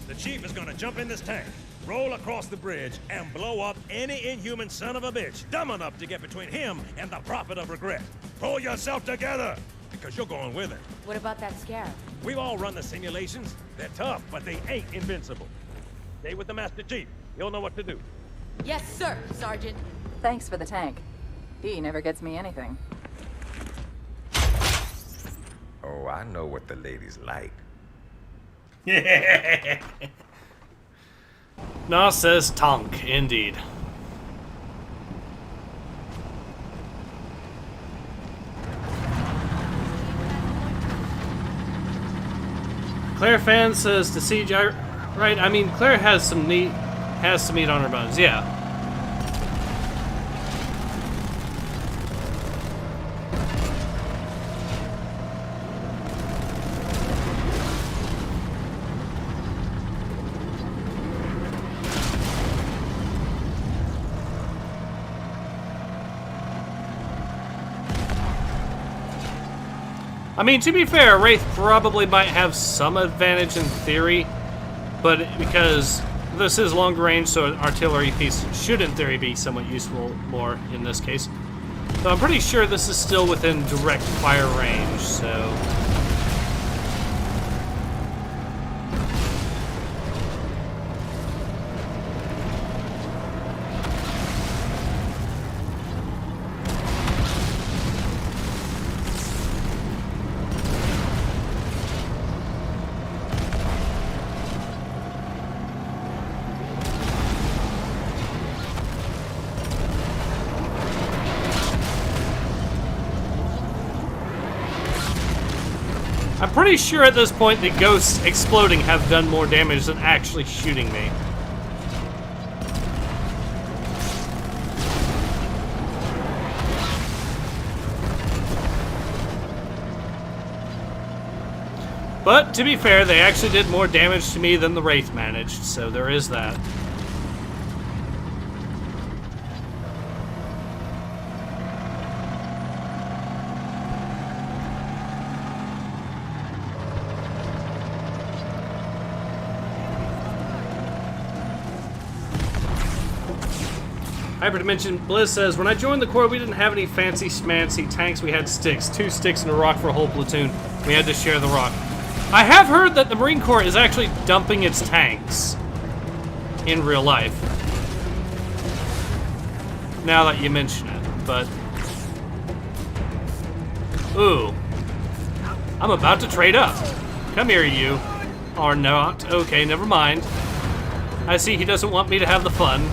The chief is gonna jump in this tank, roll across the bridge, and blow up any inhuman son of a bitch dumb enough to get between him and the Prophet of Regret. Pull yourself together, because you're going with it. What about that scarab? We've all run the simulations. They're tough, but they ain't invincible. Stay with the Master Chief. He'll know what to do. Yes, sir, Sergeant. Thanks for the tank. He never gets me anything. Oh, I know what the ladies like. Nah, says Tonk, indeed. Claire fan says to Siege, right? I mean, Claire has some meat on her bones. Yeah. I mean, to be fair, Wraith probably might have some advantage in theory, but because this is longer range, so an artillery piece should in theory be somewhat useful more in this case. So I'm pretty sure this is still within direct fire range, so... I'm pretty sure at this point the ghosts exploding have done more damage than actually shooting me. But to be fair, they actually did more damage to me than the Wraith managed, so there is that. Hyperdimension Bliss says, when I joined the Corps, we didn't have any fancy schmancy tanks. We had sticks. 2 sticks and a rock for a whole platoon. We had to share the rock. I have heard that the Marine Corps is actually dumping its tanks in real life. Now that you mention it, but... Ooh. I'm about to trade up. Come here, you. Or not. Okay, never mind. I see he doesn't want me to have the fun.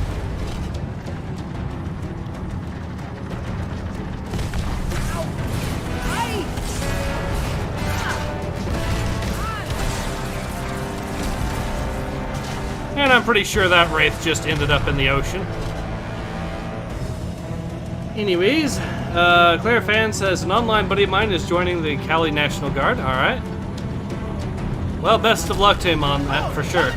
And I'm pretty sure that Wraith just ended up in the ocean. Anyways, Claire Fan says, an online buddy of mine is joining the Cali National Guard. Alright. Well, best of luck to him on that, for sure.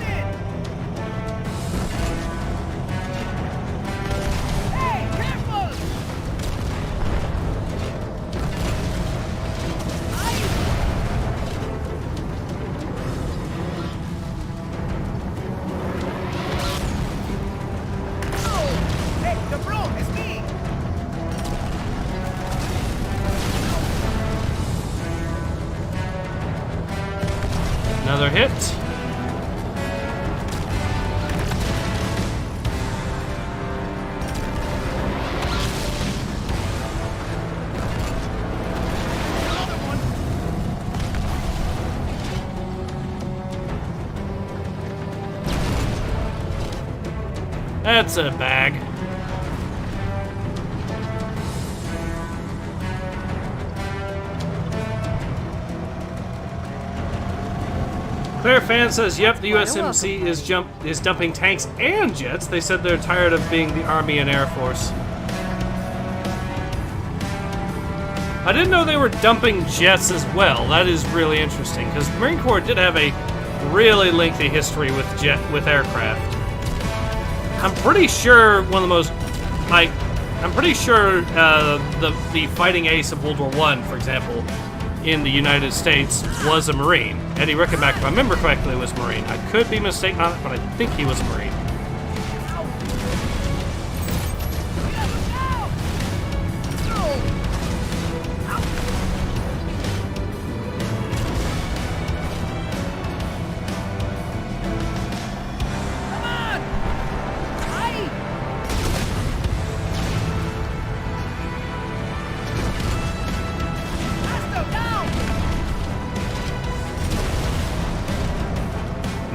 Another hit. That's a bag. Claire Fan says, yep, the USMC is dumping tanks and jets. They said they're tired of being the Army and Air Force. I didn't know they were dumping jets as well. That is really interesting, because the Marine Corps did have a really lengthy history with aircraft. I'm pretty sure one of the most, like, I'm pretty sure the fighting ace of World War I, for example, in the United States was a Marine. Eddie Rickenbacker, if I remember correctly, was a Marine. I could be mistaken on it, but I think he was a Marine.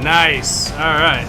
Nice. All right.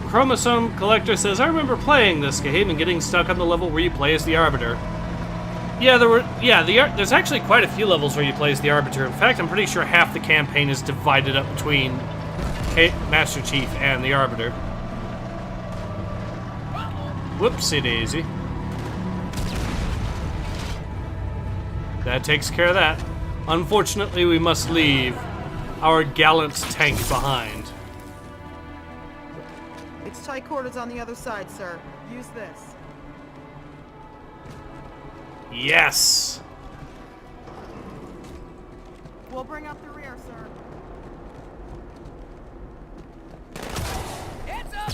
Chromosome Collector says, I remember playing this game and getting stuck on the level where you play as the Arbiter. Yeah, there's actually quite a few levels where you play as the Arbiter. In fact, I'm pretty sure half the campaign is divided up between Master Chief and the Arbiter. Whoopsie daisy. That takes care of that. Unfortunately, we must leave our gallant tank behind. It's tight quarters on the other side, sir. Use this. Yes! We'll bring up the rear, sir. Hands up!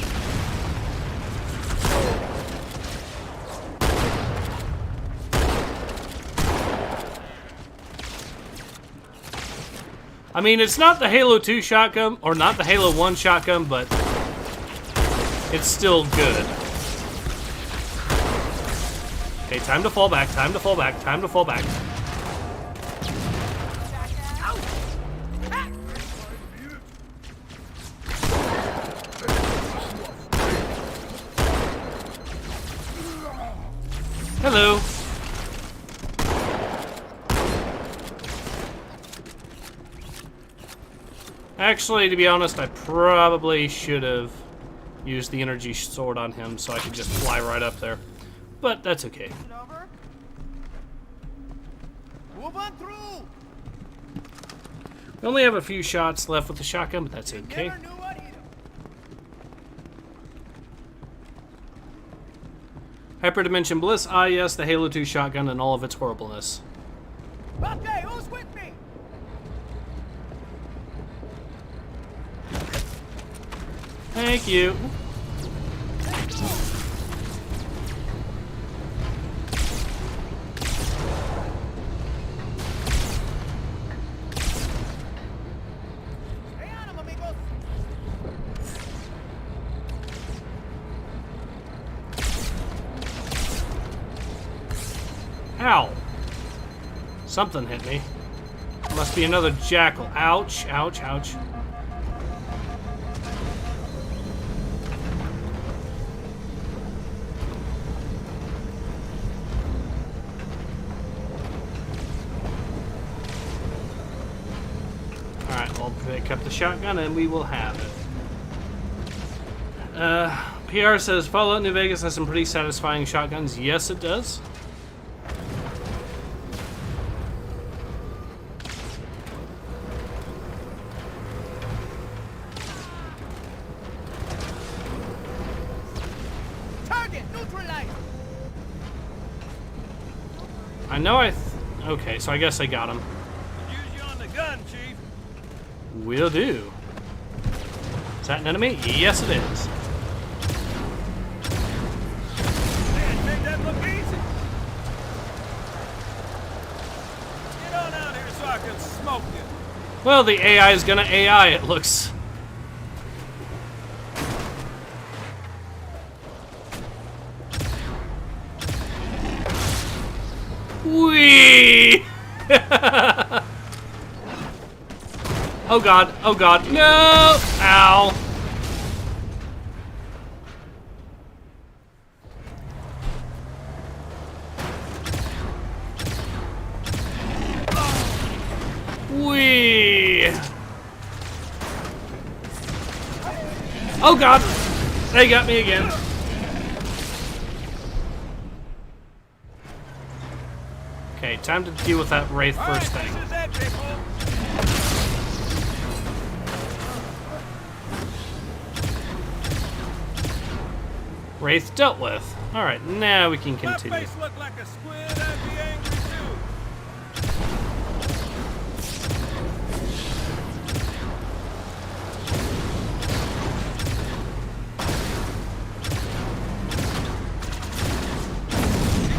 I mean, it's not the Halo 2 shotgun, or not the Halo 1 shotgun, but it's still good. Okay, time to fall back, time to fall back, time to fall back. Hello. Actually, to be honest, I probably should have used the energy sword on him so I could just fly right up there. But that's okay. Move on through. We only have a few shots left with the shotgun, but that's okay. Hyperdimension Bliss, ah yes, the Halo 2 shotgun and all of its horribleness. Okay, who's with me? Thank you. Ow. Something hit me. Must be another jackal. Ouch, ouch, ouch. Alright, we'll pick up the shotgun and we will have it. PR says Fallout New Vegas has some pretty satisfying shotguns. Yes, it does. neutralized. I know okay, so I guess I got him. Use you on the gun, Chief. Will do. Is that an enemy? Yes, it is. Man, make that look easy. Get on out here so I can smoke you. Well, the AI is gonna AI, it looks. Whee! Oh god, oh god, no! Ow! Whee! Oh god! They got me again. Okay, time to deal with that Wraith first thing. Wraith dealt with. Alright, now we can continue. My face look like a squid, I'd be angry too.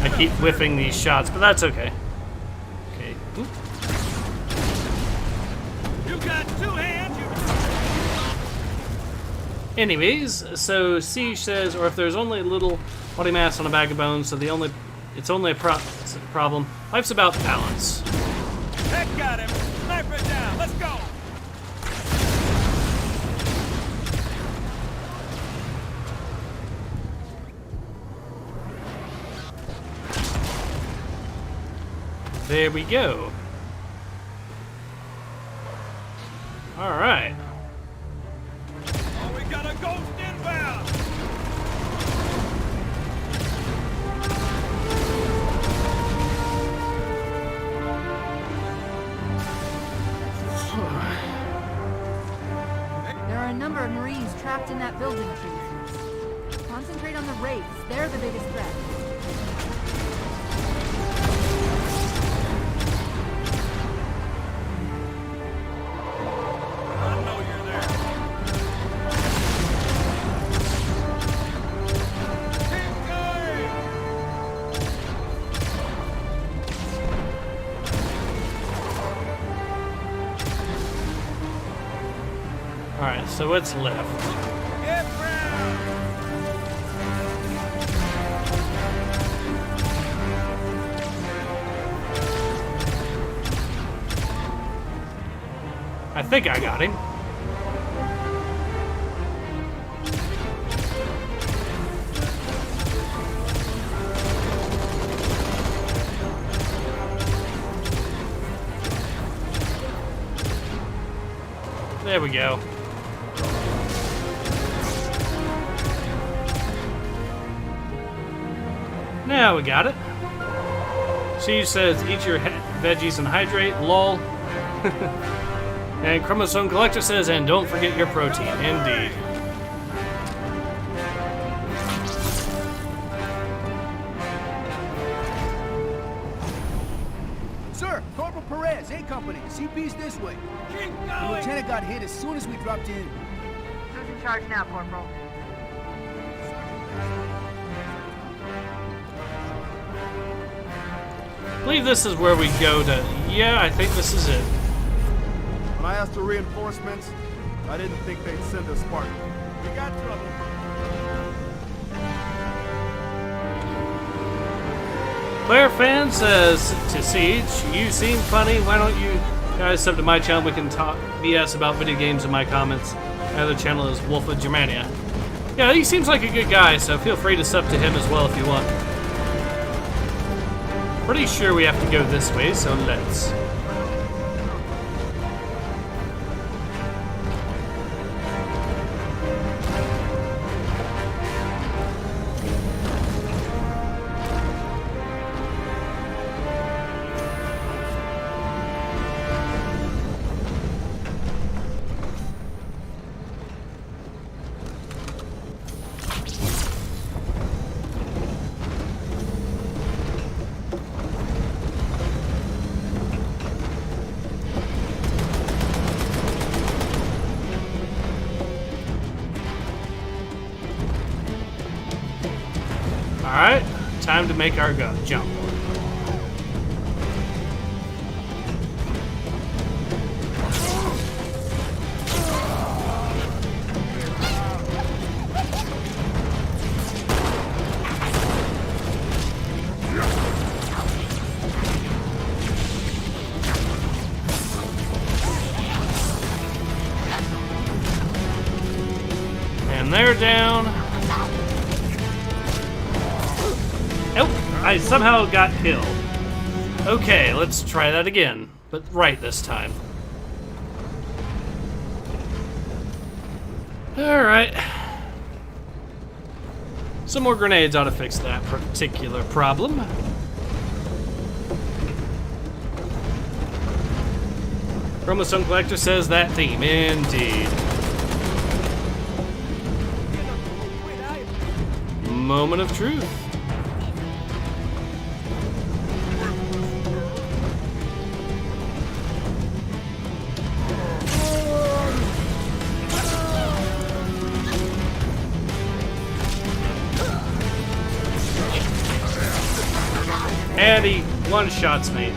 I keep whiffing these shots, but that's okay. Okay. Oop. You got two hands, you... Anyways, so Siege says, or if there's only a little body mass on a bag of bones, so it's only a problem. Life's about balance. Heck got him. Sniper down. Let's go. There we go. All right. Oh, we got a ghost inbound. There are a number of Marines trapped in that building, Chief. Concentrate on the Wraiths. They're the biggest threat. Alright, so what's left? I think I got him. There we go. Now we got it. She says, eat your veggies and hydrate, lol. And Chromosome Collector says, and don't forget your protein. Indeed. Sir, Corporal Perez, A Company. CP's this way. Keep The going. lieutenant got hit as soon as we dropped in. Who's in charge now, Corporal? I believe this is where we go to... Yeah, I think this is it. When I asked for reinforcements, I didn't think they'd send a Spartan. We got trouble. Player fan says to Siege, you seem funny. Why don't you guys sub to my channel? We can talk BS about video games in my comments. My other channel is Wolf of Germania. Yeah, he seems like a good guy, so feel free to sub to him as well if you want. Pretty sure we have to go this way, so let's. Alright, time to make our jump. And they're down. Oh, I somehow got killed. Okay, let's try that again, but right this time. Alright. Some more grenades ought to fix that particular problem. Chromosome Collector says that theme, indeed. Moment of truth. And he one-shots me.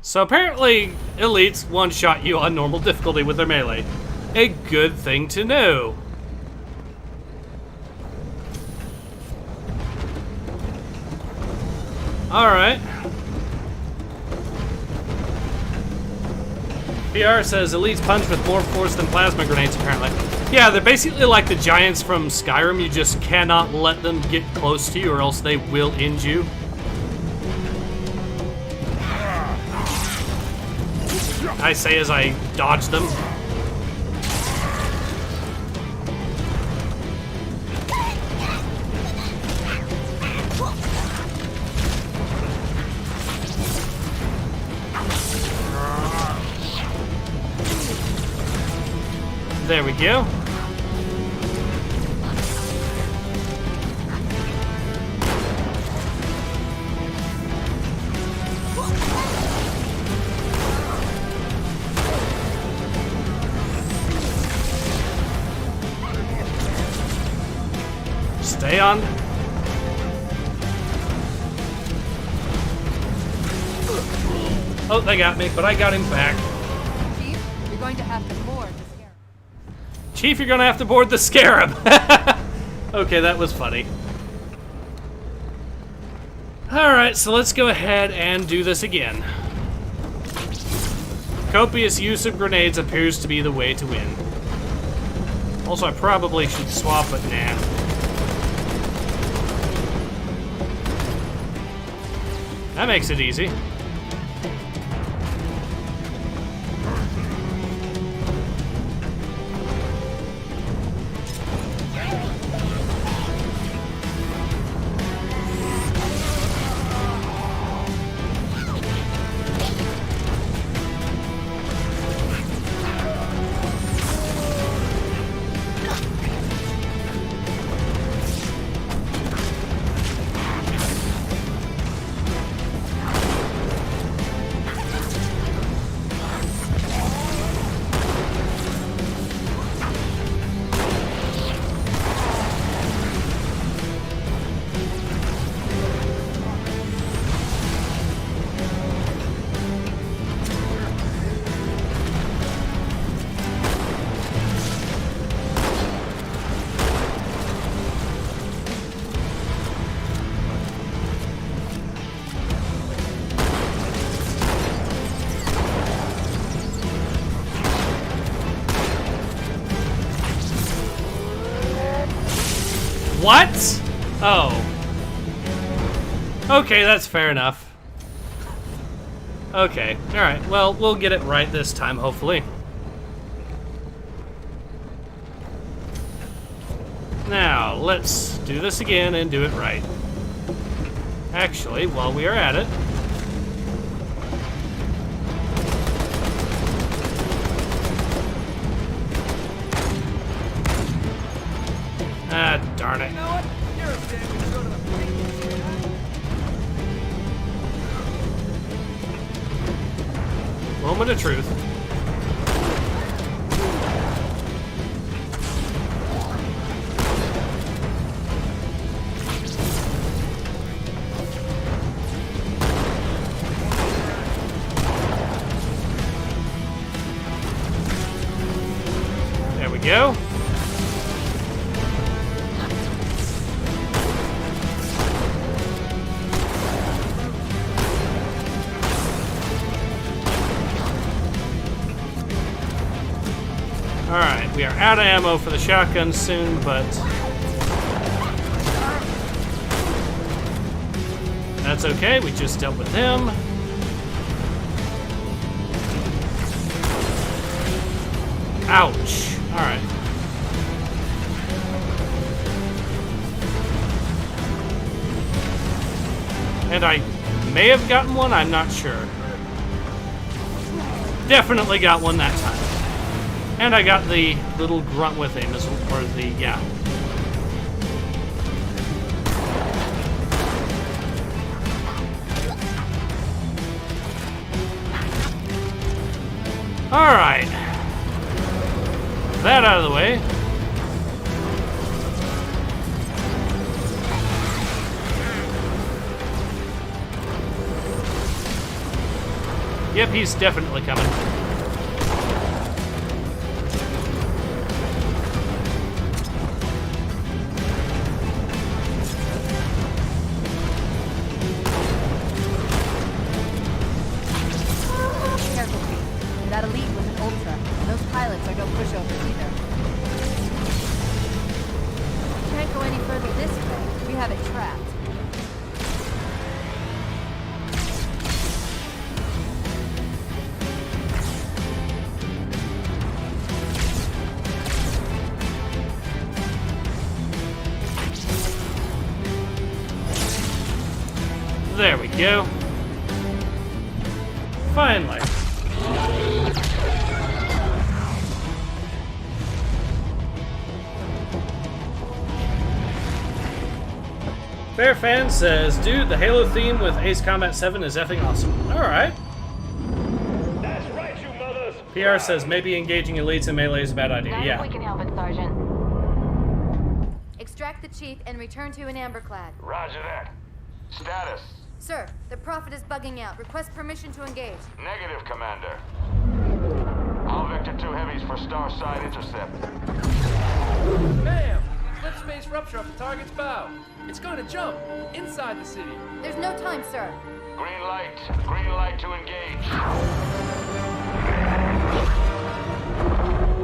So apparently, elites one-shot you on normal difficulty with their melee. A good thing to know. Alright. PR says elites punch with more force than plasma grenades, apparently. Yeah, they're basically like the giants from Skyrim. You just cannot let them get close to you or else they will end you. I say as I dodge them. There we go. Stay on. Oh, they got me, but I got him back. Chief, you're going to have to board the Scarab. Chief, you're gonna have to board the Scarab. Okay, that was funny. Alright, so let's go ahead and do this again. Copious use of grenades appears to be the way to win. Also, I probably should swap, but nah. That makes it easy. What? Oh. Okay, that's fair enough. Okay, alright. Well, we'll get it right this time, hopefully. Now, let's do this again and do it right. Actually, while we are at it... Ah, darn it. You know what? You're a damn son of a bitch. Moment of truth. We are out of ammo for the shotgun soon, but that's okay. We just dealt with him. Ouch. All right. And I may have gotten one, I'm not sure. Definitely got one that time. And I got the little grunt with him, or the, yeah. Alright. That out of the way. Yep, he's definitely coming. Careful, Pete. That elite was an ultra, and those pilots are no pushovers either. Can't go any further this way. We have it trapped. There we go. Finally. Fairfan says, dude, the Halo theme with Ace Combat 7 is effing awesome. Alright. That's right, you mothers. PR says, maybe engaging elites in melee is a bad idea. Yeah. We can help it, Sergeant. Extract the chief and return to an amberclad. Roger that. Status. Sir, the Prophet is bugging out. Request permission to engage. Negative, Commander. All Vector 2 heavies for Starside intercept. Bam! Slip space rupture off the target's bow. It's going to jump inside the city. There's no time, sir. Green light. Green light to engage.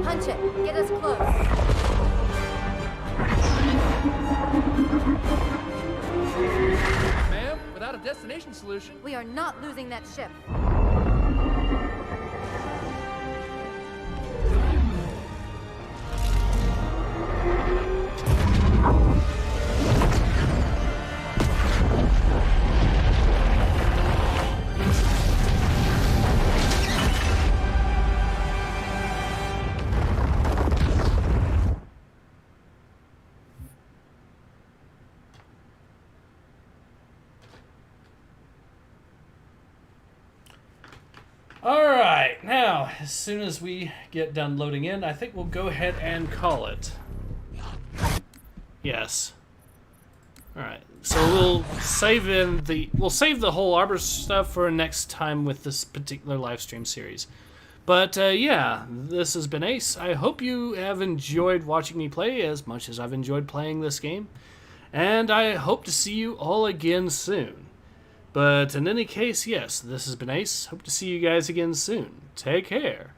Punch it. Get us close. Ma'am, without a destination solution. We are not losing that ship. Alright, now, as soon as we get done loading in, I think we'll go ahead and call it. Yes. Alright, so we'll save the whole Arbor stuff for next time with this particular live stream series. But yeah, this has been Ace. I hope you have enjoyed watching me play as much as I've enjoyed playing this game. And I hope to see you all again soon. But in any case, yes, this has been Ace. Hope to see you guys again soon. Take care.